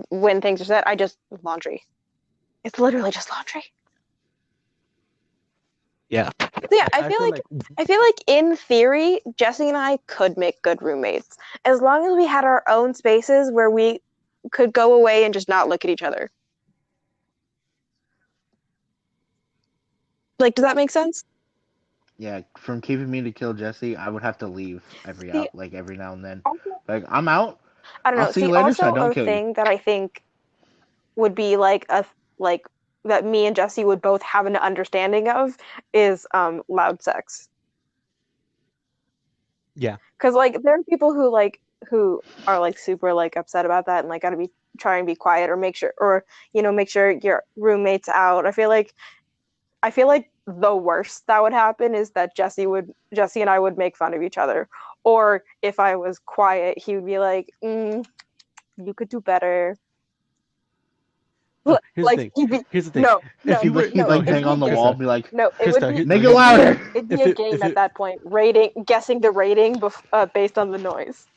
when things are set. I just laundry. It's literally just laundry. Yeah. So yeah, I feel like I feel like in theory, Jesse and I could make good roommates as long as we had our own spaces where we could go away and just not look at each other. Like, does that make sense? Yeah, from keeping me to kill Jesse, I would have to leave See, every now and then. also, Like, I'm out. I don't I'll know. see you See, later, so I also don't a kill you. thing that I think would be like a like that me and Jesse would both have an understanding of is loud sex. yeah. Because like there are people who are like super like upset about that and like gotta be try and be quiet or make sure or make sure your roommate's out. I feel like the worst that would happen is that Jesse and I would make fun of each other. Or if I was quiet, he would be like, you could do better. Here's the like thing. he'd be Here's the thing. no, If no, you Like would he'd no, no, like it'd hang be a on the game. wall Krista, and be like, No, it would Krista, be make no, it here's the thing. louder. it'd be If a it game if at it that point, guessing the rating based on the noise.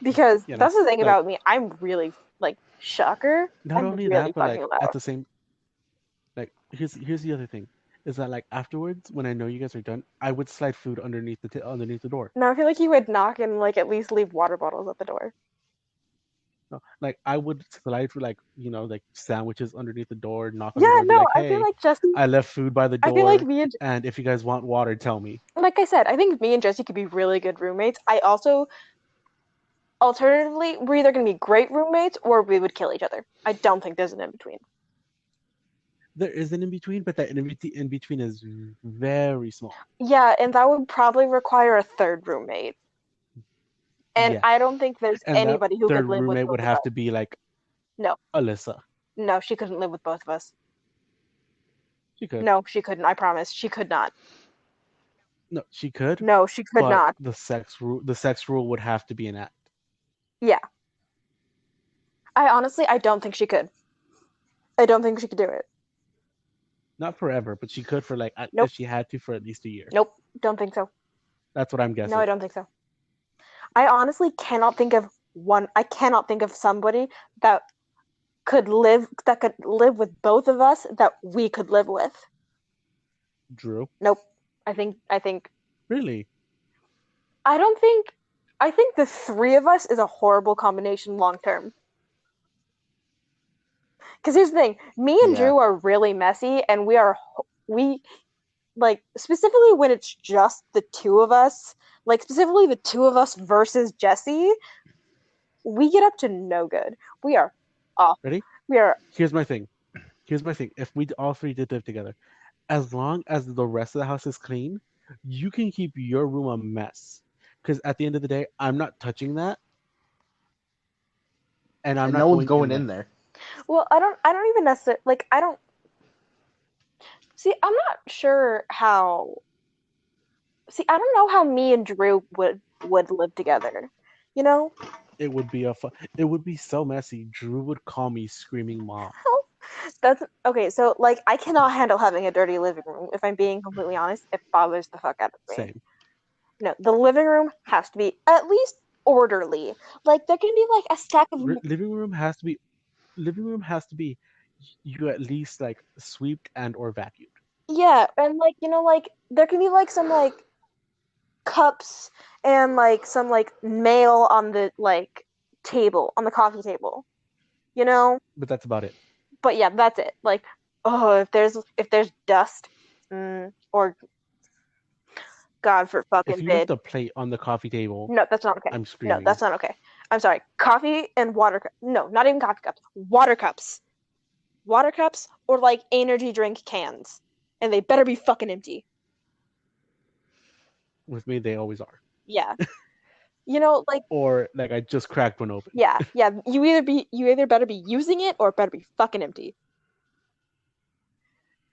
Because you know that's the thing like about me. I'm really like shocker. not I'm only really that, but fucking like at loud. the same like here's the other thing is that like afterwards when I know you guys are done, I would slide food underneath underneath the door. Now I feel like you would knock and like at least leave water bottles at the door. No, like I would slide for like like sandwiches underneath the door, knock on the Yeah, door, be no, like, I feel "Hey, like Jesse. I left food by the I feel like door, me and and if you guys want water, tell me." like I said, I think me and Jesse could be really good roommates. I also alternatively, we're either gonna be great roommates or we would kill each other. I don't think there's an in between. There is an in between, but that in between is very small. Yeah, and that would probably require a third roommate. And Yes, I don't think there's and that anybody who third could live with roommate both would of have us. to be like No, Alyssa. no, she couldn't live with both of us. She could. No, she couldn't. I promise. She could not. No, she could, No, she could but not. the sex rule would have to be an act. Yeah. I don't think she could. I don't think she could do it. Not forever, but she could for like Nope. if she had to for at least a year. Nope. Don't think so. That's what I'm No, I guessing. don't think so. I honestly cannot think of one. I cannot think of somebody that could live with both of us that we could live with. Drew, Nope. I think really? I don't think I think the three of us is a horrible combination long term. Because here's the thing, me and Yeah. Drew are really messy, and we like specifically when it's just the two of us, like specifically the two of us versus Jesse, we get up to no good. We are awful. Ready? We are Here's my thing. Here's my thing. If we all three did live together, as long as the rest of the house is clean, you can keep your room a mess. Because at the end of the day, I'm not touching that, and I'm And not no one's going in going in there. there. well. I don't even necessarily like. I don't see. I'm not sure how. See, I don't know how me and Drew would live together. You know, It would be so messy. Drew would call me screaming mom. that's okay. So like, I cannot handle having a dirty living room. If I'm being completely honest, it bothers the fuck out of me. Same. No, the living room has to be at least orderly. Like there can be like a stack of Living room has to be. Living room has to be. You at least like swept and or vacuumed. yeah, and like like there can be like some like cups and like some like mail on the like table on the coffee table. You know, But that's about it. but yeah, that's it. Like, oh, if there's dust, or God for If fucking you bid. left a plate on the coffee table, No, that's not okay. I'm No, screaming. that's not okay. I'm sorry. Coffee and water. No, not even coffee cups. Water cups, or like energy drink cans, and they better be fucking empty. With me, they always are. Yeah, like Or like I just cracked one open. yeah, yeah. You either better be using it or it better be fucking empty.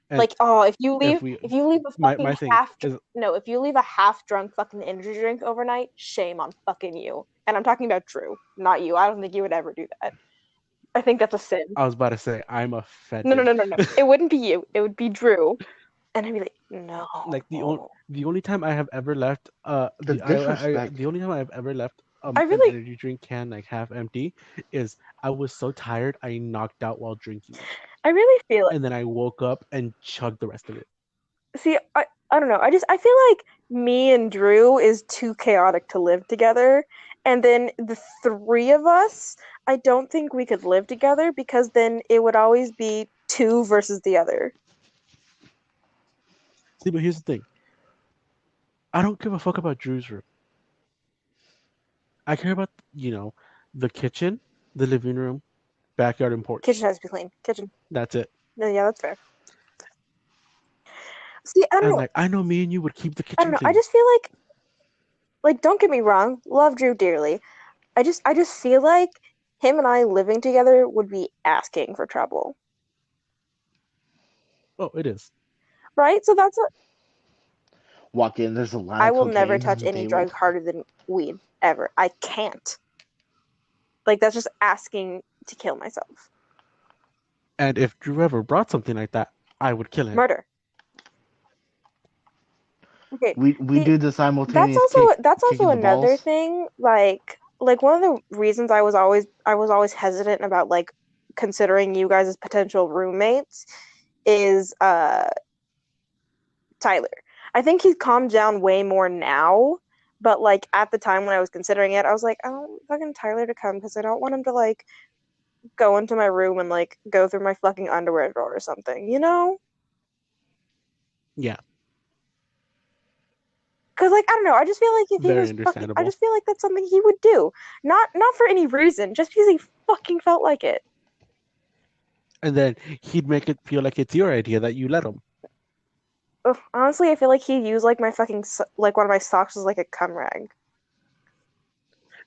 And Like, oh, if you if leave we, if you leave a fucking my thing half is, no, if you leave a half drunk fucking energy drink overnight, shame on fucking you. And I'm talking about Drew, not you. I don't think you would ever do that. I think that's a sin. I was about to say, I'm No, no, offended. no, no, no. It wouldn't be you. It would be Drew. And I'd be like, no. Like the only time I have ever left The disrespect. the only time I have ever left I an really, energy drink can like half empty is I was so tired I knocked out while drinking it, I really feel it. and then I woke up and chugged the rest of it. See, I don't know. I feel like me and Drew is too chaotic to live together. And then the three of us, I don't think we could live together because then it would always be two versus the other. See, but here's the thing: I don't give a fuck about Drew's room. I care about the kitchen, the living room, backyard, and porch. Kitchen has to be clean. Kitchen. That's it. No, yeah, that's fair. See, I don't And know. like I know me and you would keep the I don't kitchen know. I clean. just feel like don't get me wrong, love Drew dearly. I just feel like him and I living together would be asking for trouble. Oh, it is. Right? So that's what Walk in, there's a line I of will never cocaine on touch the any table. drug harder than weed ever. I can't. Like that's just asking to kill myself. And if Drew ever brought something like that, I would kill him. Murder. Okay. We See, do the that's simultaneous also that's also kicking the another balls. thing. Like one of the reasons I was always hesitant about like considering you guys as potential roommates is Tyler. I think he's calmed down way more now, but like at the time when I was considering it, I was like, I don't fucking Tyler to come because I don't want him to like go into my room and like go through my fucking underwear drawer or something, you know? Yeah, Because like I don't know, I just feel like if he very was fucking, I understandable. just feel like that's something he would do, not for any reason, just because he fucking felt like it. And then he'd make it feel like it's your idea that you let him. Ugh, honestly, I feel like he'd use like my fucking like one of my socks as like a cum rag.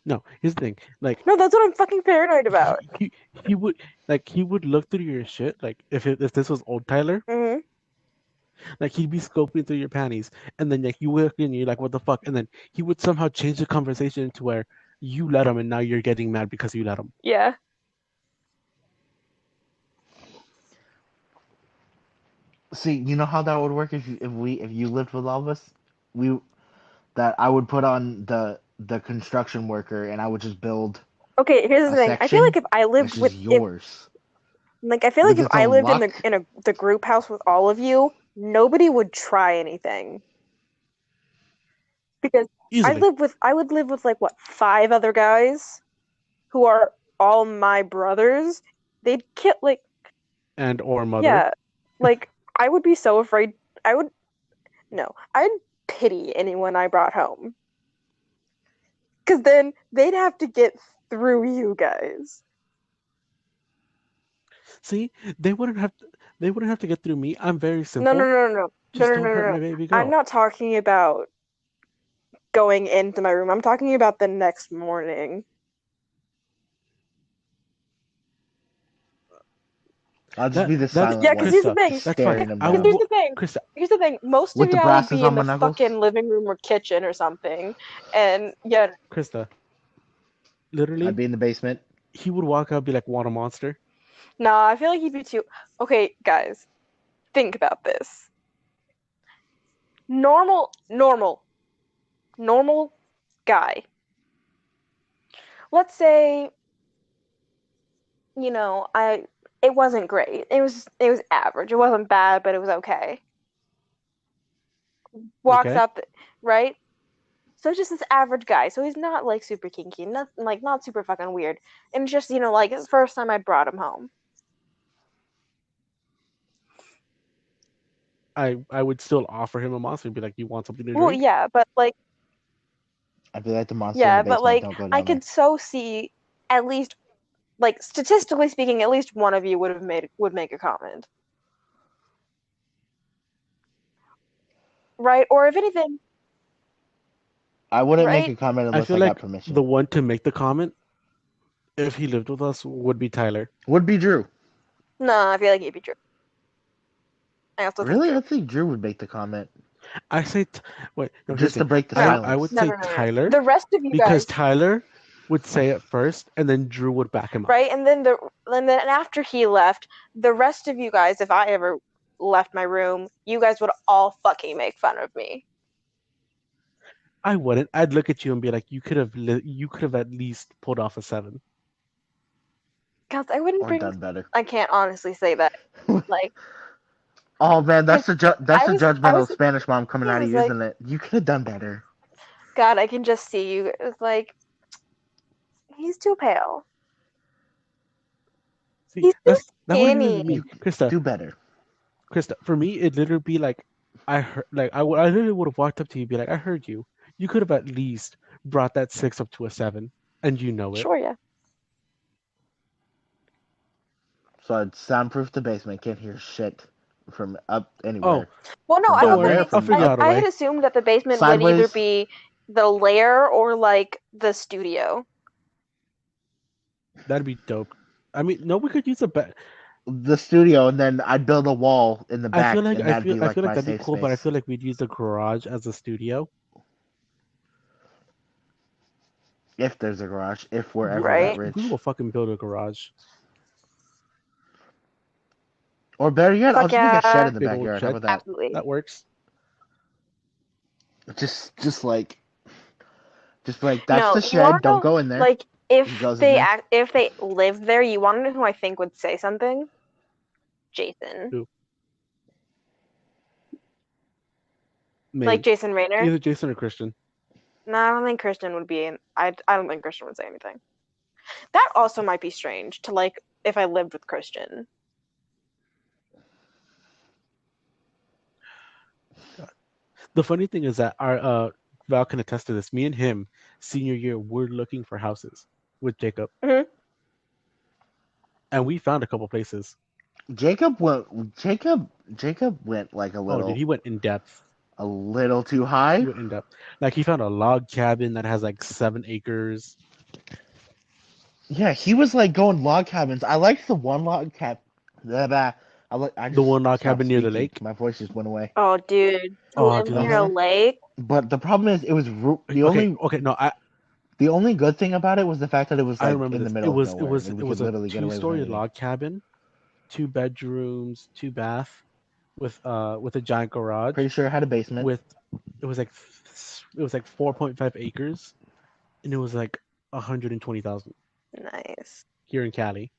No, here's the thing. Like No, that's what I'm fucking paranoid about. he would he would look through your shit. Like if this was old Tyler, Hmm. like he'd be scoping through your panties, and then like you look and you're like, what the fuck? And then he would somehow change the conversation to where you let him, and now you're getting mad because you let him. Yeah. See, you know how that would work if you lived with all of us? We that I would put on the construction worker and I would just build Okay, here's a the thing. I feel like section if I and it's lived with just if yours like I feel like with if its I own lived in lock. the group house with all of you, nobody would try anything because Easily. I would live with like what, five other guys who are all my brothers. They'd kill like And or mother. yeah, like I would be so afraid. I would no, I'd pity anyone I brought home because then they'd have to get through you guys. See, they wouldn't have they wouldn't have to get through me. I'm very No, no, simple. no, no, no, no, Just no, don't no, no, hurt no. my baby I'm girl. not talking about going into my room. I'm talking about the next morning. I'll just That be the that's silent Yeah, because one, here's the Krista. thing. just That's fine. staring him I Because would down here's the thing. Krista. Here's the thing. Most of with the y'all would brasses be on in my the knuckles. fucking living room or kitchen or something. And yeah, Krista. I'd Literally, be in the basement. he would walk out and be like, "Want a monster?" nah, I feel like he'd be too. Okay, guys, think about this. Normal, normal, normal guy. Let's say, it wasn't great. It was average. It wasn't bad, but it was okay. Walks Okay. up, right? So it's just this average guy. So he's not like super kinky, not super fucking weird. And it's just, like it's the first time I brought him home. I would still offer him a monster and be like, "You want something to Well, drink?" yeah, but like I'd be like the monster in the yeah, but basement. like Don't go I down could there. so see at least like statistically speaking, at least one of you would make a comment. Right? Or if anything, I wouldn't make right? a comment I unless feel I got like permission. the one to make the comment if he lived with us would be Tyler. Would be Drew. No, I feel like it'd be true. I also think Really? true. I think Drew would make the comment I say, wait, no, here's just the to thing. break the No. I would silence. No, say no, no, no. Tyler The rest of you because guys, Tyler would say it first, and then Drew would back him up. right? And then after he left, the rest of you guys, if I ever left my room, you guys would all fucking make fun of me. I wouldn't. I'd look at you and be like, you could have at least pulled off a 7." Cause I wouldn't Or bring. done better. I can't honestly say that. Like, Oh man, cause that's I the was, I judgmental was, Spanish mom coming he out of was you, like, isn't it? You could have done better. God, I can just see you. It's like he's too pale. See, He's too that wouldn't even be skinny. me, You Krista. do better. Krista, for me, it literally be like, I heard, like I literally would have walked up to you and be like, I heard you. You could have at least brought that 6 up to a 7, and you know it. Sure, yeah. So I'd soundproof the basement. Can't hear shit from up Oh, anywhere. Well, no, From don't down worry, there, I, I'll from I, figure up out a I had way. assumed that the basement would either sideways. be the lair or like the studio. That'd be dope. I mean, no, we could use a bed. The studio, and then I'd build a wall in the back, and that'd be I like feel like my that'd be safe cool, but I space. feel like we'd use the garage as a studio. If there's a garage, if we're We ever we, that Right? we will rich. fucking build a garage. Or better yet, I'll Fuck just make a shed yeah, in the Big old backyard. How shed. about that? absolutely. That works. Just like, just like that's No, the you want shed. to Don't know, go in there. like, He goes in there. if they lived there, you want to know who I think would say something? Jason. Who? Like Maybe Jason Rayner. either Jason or Christian. No, I don't think Christian would be in. I don't think Christian would say anything. That also might be strange to like if I lived with Christian. The funny thing is that our Val can attest to this. Me and him, senior year, we're looking for houses with Jacob, Hmm. and we found a couple places. Jacob went. Jacob went like Oh, dude, he went in depth. a little too He high. went in depth. Like he found a log cabin that has like 7 acres. Yeah, he was like going log cabins. I liked the one log cabin. I The just one log stopped cabin near the speaking. lake. My voice just went away. Oh, dude, to Oh, live dude, that near was a Uh-huh. lake. But the problem is, it was okay. Okay, no, the only good thing about it was the fact that it was I like remember in the this. It middle of was it nowhere, was and it we could was a literally get away with two-story anything. log cabin, 2 bedrooms, 2 bath, with a giant garage. Pretty sure it had a basement. With it was like 4.5 acres, and it was like 120,000 Nice. here in Cali.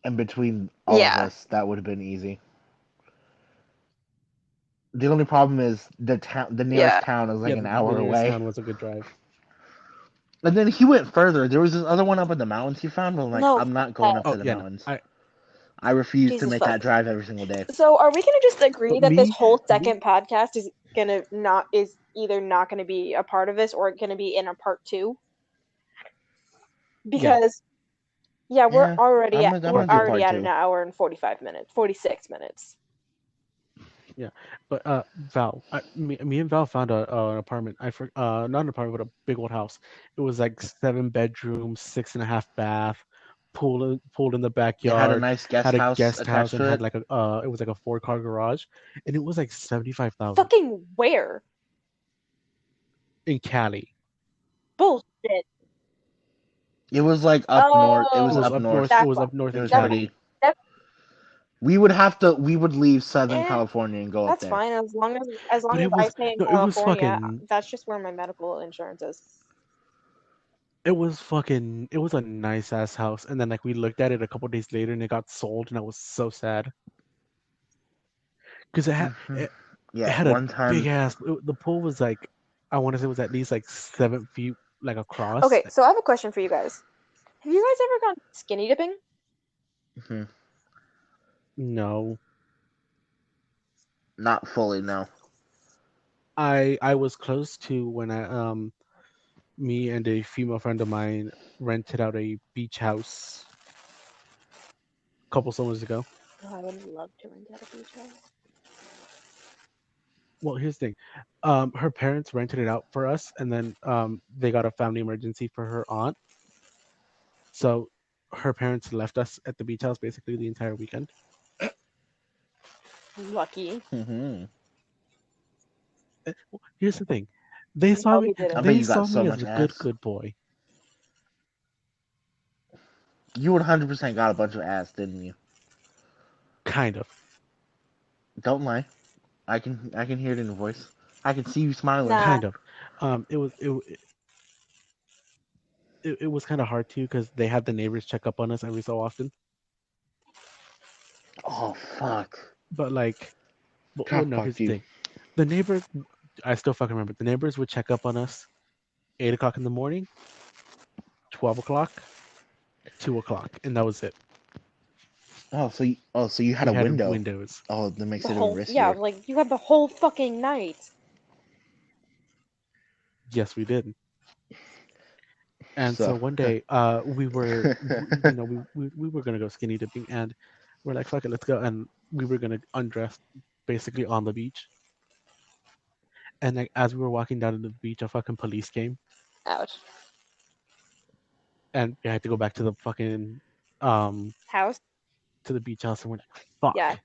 And between all of Yeah. us, that would have been easy. The only problem is the nearest Yeah. town is like Yeah, an the hour nearest away. town was a good drive. And then he went further. There was this other one up in the mountains he found, but I'm like, No. I'm not going up Oh to the yeah, no, mountains. I I refuse to Jesus make fuck. that drive every single day. So are we gonna just agree but that this me whole me second podcast is either not gonna be a part of this or gonna be in a part two? yeah. Because yeah, Yeah, I'm we're gonna do already part at an two. hour and 45 minutes, 46 minutes. Yeah, but Val, me and Val found an apartment. Not an apartment, but a big old house. It was like 7 bedrooms, 6.5 bath, pool in the It had a backyard. nice guest Had a house guest house attached and to had it. like it was like a 4 car garage, and it was like 75,000 Fucking where? in Cali. Bullshit. It was like up north. It It was Oh, was up up north. north. It that's was why. up north It in was Never Cali. mind. pretty. That, We would have to. We would leave Southern eh, California and go up that's there. fine as But long it as I was stay in no, it was California. fucking. That's just where my medical insurance is. It was fucking. It was a nice ass house, and then like we looked at it a couple days later, and it got sold, and I was so sad because Hmm. it Yeah, had a one big time. ass. The pool was like, I want to say it was at least like 7 feet, like across. Okay, so I have a question for you guys. Have you guys ever gone skinny dipping? Hmm. No, Not fully, no. I was close to when me and a female friend of mine rented out a beach house a couple summers ago. Oh, I would love to rent out a beach house. Well, here's the thing. Her parents rented it out for us, and then they got a family emergency for her aunt. So her parents left us at the beach house basically the entire weekend. Lucky. Hmm. Here's the thing. They saw No, me he I didn't. bet they you got saw so me as much a good ass. good boy. You 100% got a bunch of ass, didn't you? Kind of. Don't lie. I can hear it in your voice. I can see you smiling. Nah. Kind of. It was kind of hard too because they had the neighbors check up on us every so often. Oh fuck. But like, well, God no. Here's fucked the you. thing. The neighbors, I still fucking remember. The neighbors would check up on us 8 o'clock in the morning, 12 o'clock, 2 o'clock, and that was it. Oh, so you had We a had window. windows. Oh, that makes The it even whole, yeah, riskier. like you had the whole fucking night. Yes, we did. And So, so one day, we were gonna go skinny dipping, and we're like, fuck it, let's go. And we were gonna undress basically on the beach. And like as we were walking down to the beach, a fucking police came, Ouch. and we had to go back to the fucking um House? to the beach house, and we're like, Yeah. fuck.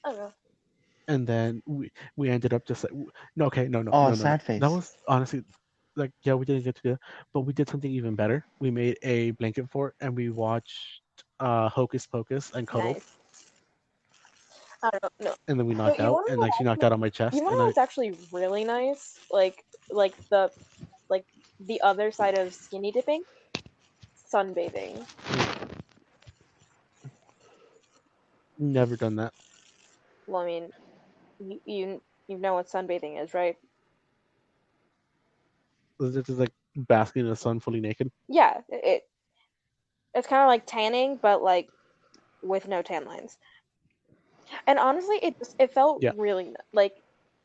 I don't know. And then we ended up just like, no, okay, no, no, oh, no, no, no. sad face. That was honestly like, yeah, we didn't get to do that, but we did something even better. We made a blanket fort, and we watched Hocus Pocus and Cuddle, Nice. I don't know. No. and then we So knocked you out, want to and know like she knocked actually, out on my you chest, want to and know I what's actually really nice? Like the other side of skinny dipping, sunbathing. never done that. Well, I mean, you know what sunbathing is, right? It's just like basking in the sun, fully naked. Yeah, it's kind of like tanning, but like with no tan lines. And honestly, it felt Yeah. really like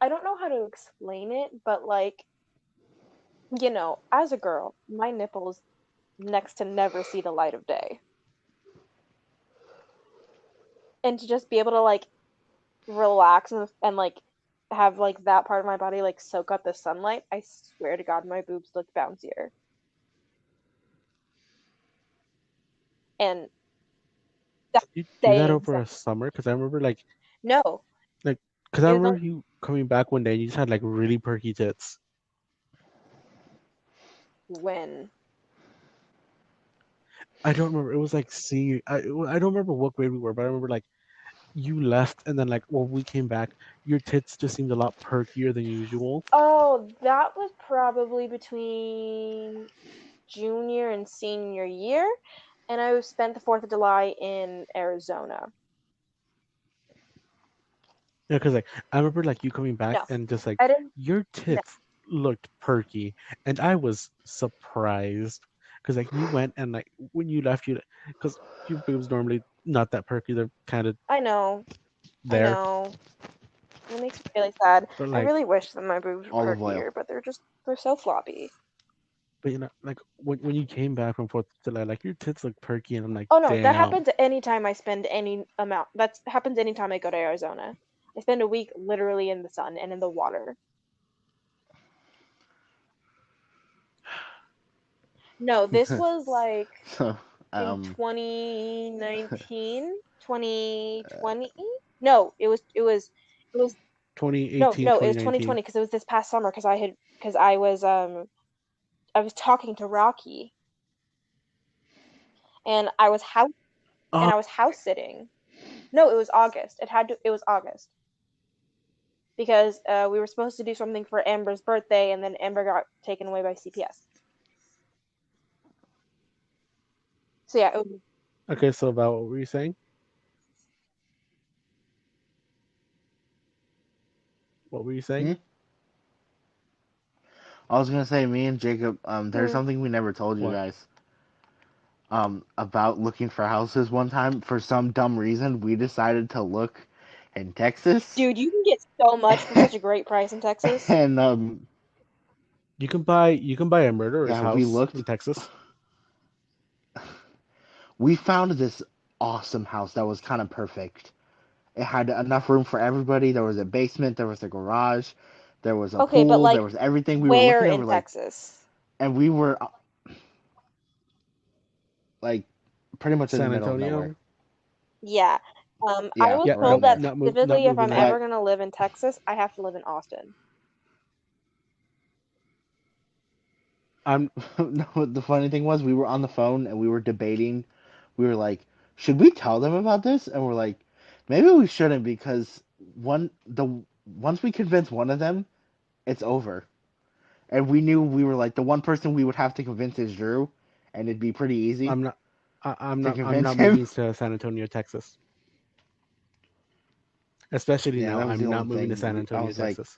I don't know how to explain it, but like as a girl, my nipples next to never see the light of day, and to just be able to like relax and like have like that part of my body like soak up the sunlight, I swear to God, my boobs look bouncier. And that You do day that over a exact summer? Because I remember no, like because I it was remember only you coming back one day and you just had like really perky tits. when I don't remember. It was like senior. I don't remember what grade we were, but I remember like you left and then like when we came back, your tits just seemed a lot perkier than usual. oh, that was probably between junior and senior year, and I spent the 4th of July in Arizona. Yeah, because like I remember like you coming back No, and just like I didn't. your No, tits looked perky, and I was surprised because like you went and like when you left, you because your boobs normally not that perky, they're kind of I know, I there, know. It makes me really sad. but I like really wish that my boobs were Olive oil. perkier, but they're so floppy. but like when you came back from Fourth of July, like your tits look perky, and I'm like, Oh no, that damn. happens anytime I spend any amount. That happens anytime I go to Arizona. I spend a week literally in the sun and in the water. No, this was like So, in um, 2019, 2020. No, it was no, 2018, no, it was 2019. 2020 because it was this past summer because I was talking to Rocky and Oh, I was house sitting. No, it was August. It was August because we were supposed to do something for Amber's birthday, and then Amber got taken away by CPS. So yeah, okay. So about what were you saying? What were you saying? hmm? I was gonna say, me and Jacob, there's hmm. something we never told you What? guys. About looking for houses one time. For some dumb reason, we decided to look in Texas, Dude, you can get so much for such a great price in Texas. and You can buy a murderer's yeah, we house looked. in Texas. We found this awesome house that was kind of perfect. It had enough room for everybody. There was a basement, there was a garage, there was a Okay, but pool, there like, was everything. We were where looking in over like, Texas? and we were like pretty much in the San middle of nowhere. Antonio. Yeah. I Yeah, was Yeah, around told nope, that there. not specifically if moving I'm there. ever But gonna live in Texas, I have to live in Austin. no, the funny thing was, we were on the phone and we were debating. We were like, should we tell them about this? And we're like, maybe we shouldn't because once we convince one of them, it's over. And we knew we were like the one person we would have to convince is Drew, and it'd be pretty easy I'm not. I'm to not. I'm convince not him. moving to San Antonio, Texas. Especially Yeah, now, that was the I'm not only moving to San thing. I Antonio, was like, Texas.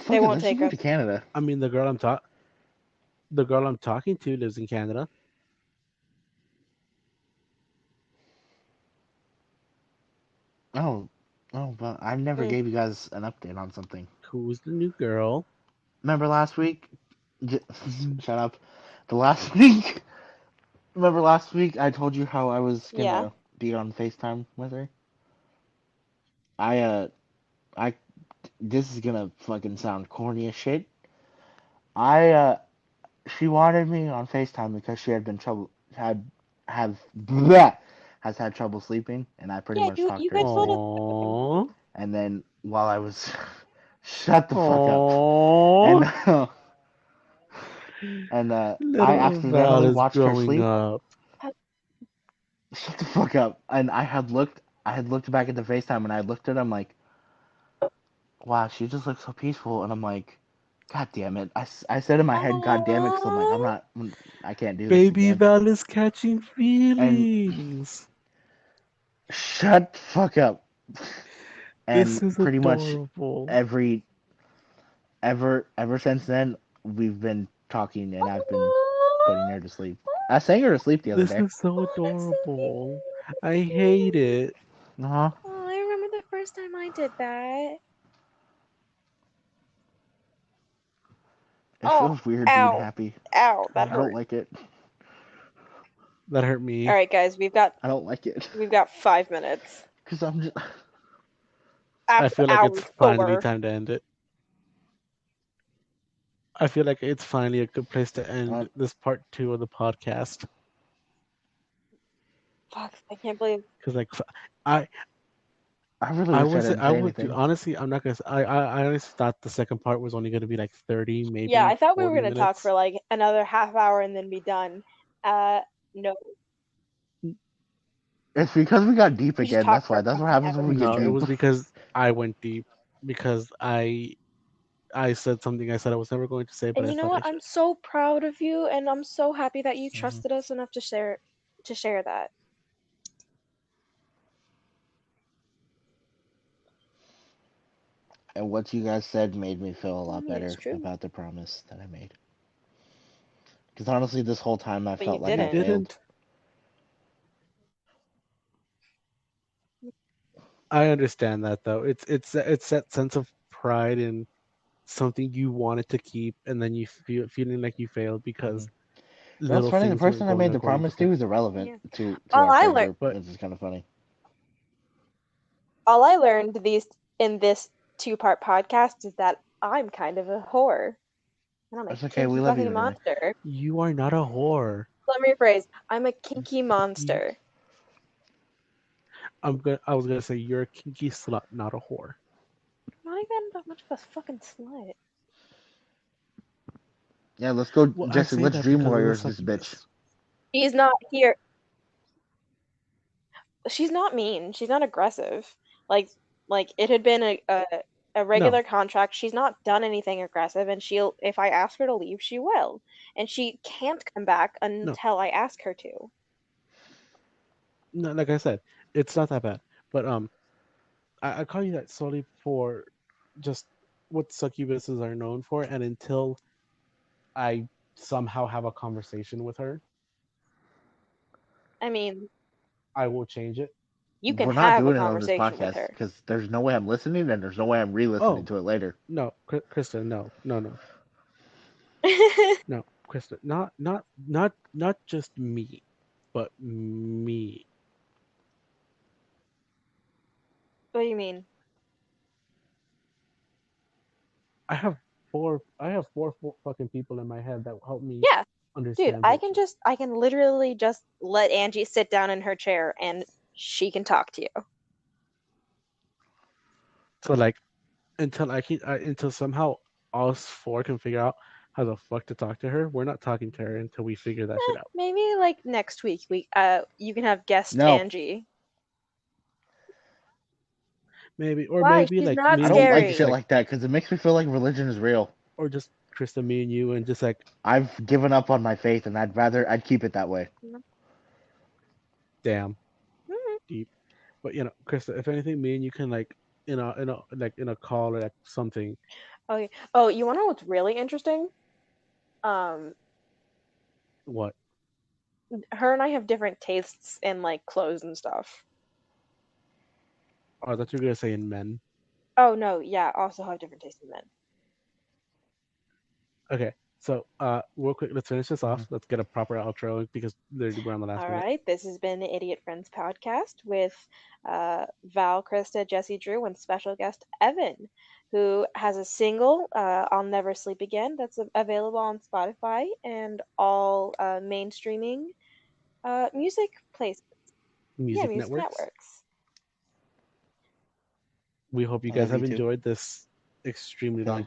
They won't let's just take move us. to Canada. I mean, the girl I'm talking to lives in Canada. Oh, but I never Mm, gave you guys an update on something. Who's the new girl? Remember last week? Shut up. The last week. Remember last week I told you how I was yeah. gonna be on FaceTime with her. I I this is gonna fucking sound corny as shit. I She wanted me on FaceTime because she had been trouble had have bleh, has had trouble sleeping, and I pretty Yeah, much you talked you her guys into told us it. that. Aww. And then shut the fuck up. And Aww. and I Little Val accidentally is watched her growing sleep. up. Shut the fuck up. And I had looked back at the FaceTime, and I looked at him like, wow, she just looks so peaceful. And I'm like, God damn it. I said in my head, God damn it, because I'm like, I can't do this Baby again. Val is catching And feelings. shut the fuck up. This And is pretty much adorable. every ever since then, we've been talking, and I've been putting her to sleep. I sang her to sleep the other This day. is so Oh, that's so adorable. I hate cute. it. Uh-huh. Oh, I remember the first time I did that. It Oh, feels weird being ow. happy. Ow, that I don't hurt. like it. That hurt All me. right, guys, I don't like it. we've got 5 minutes. Because I'm just. I feel like it's Ow, finally sore. time to end it. I feel like it's finally a good place to end Uh, this part 2 of the podcast. Fuck, I can't believe. Because like I I really I wish I was didn't I say would do anything. honestly I'm not gonna I honestly thought the second part was only gonna be like 30 Yeah, maybe I thought we were 40 gonna talk for minutes. like another half hour and then be done. No, It's because we got deep we just again. talked That's for why. a That's what fucking happens when we hour. get No, it deep. was because I went deep because I said something I said I was never going to say, but And I you know thought I what? I'm should. so proud of you, and I'm so happy that you Hmm. trusted us enough to share that. And what you guys said made me feel a I lot mean, it's better true, about the promise that I made. Because honestly, this whole time I but you felt like You I didn't. failed. didn't. I understand that though. It's that sense of pride in something you wanted to keep, and then you feeling like you failed Hmm. because You know, it's little funny. The things weren't person I going made the according to promise to plan. is irrelevant Yeah. to All our I friend learned, group, But which is kind of funny. all I learned these in this two-part podcast is that I'm kind of a whore, and I'm a It's okay. We kinky love you fucking anyway. monster. you are not a whore. Let me rephrase. I'm a kinky You, monster. I was gonna say you're a kinky slut, not a whore. Not even that much of a fucking slut. Yeah, let's go, Well, I Jesse. say Let's that dream because of the warriors this bitch. succubus. She's not here. She's not mean. She's not aggressive. Like it had been a No, regular contract. She's not done anything aggressive, and she'll if I ask her to leave, she will. And she can't come back no, until I ask her to. no. Like I said, it's not that bad. But I call you that solely for just what succubuses are known for, and until I somehow have a conversation with her, I mean, I will change it. you can We're not have a doing it on this conversation with podcast her. because there's no way I'm listening and there's no way I'm re-listening Oh to it later. no, Krista, no, no, no, What no, Krista, not just me, but me. do you mean? I have four fucking people in my head that will help me Yeah, dude, understand bitches. I can literally just let Angie sit down in her chair and she can talk to you. So like until somehow us four can figure out how the fuck to talk to her, we're not talking to her until we figure that shit out. Maybe like next week we you can have guest No, Angie. Maybe or Why? maybe She's like not me I and you don't can like just scary. shit like like that because it makes me feel like religion is real. or just Krista, me and you, and just like I've given up on my faith, and I'd keep it that way. damn Mhm. deep. But you know, Krista, if anything, me and you can like in a call or like something. Okay. Oh, you want to know what's really interesting? Um, What? her and I have different tastes in like clothes and stuff. Oh, I thought you were gonna say in men. Oh no, yeah, also have different tastes in men. Okay, so real quick, let's finish this Hmm. off. Let's get a proper outro because we're on the last All minute. right, this has been the Idiot Friends podcast with Val, Krista, Jesse, Drew, and special guest Evan, who has a single, "I'll Never Sleep Again," that's available on Spotify and all mainstreaming music places. Yeah, Music music networks. networks. We hope you I guys love you have too. enjoyed this extremely long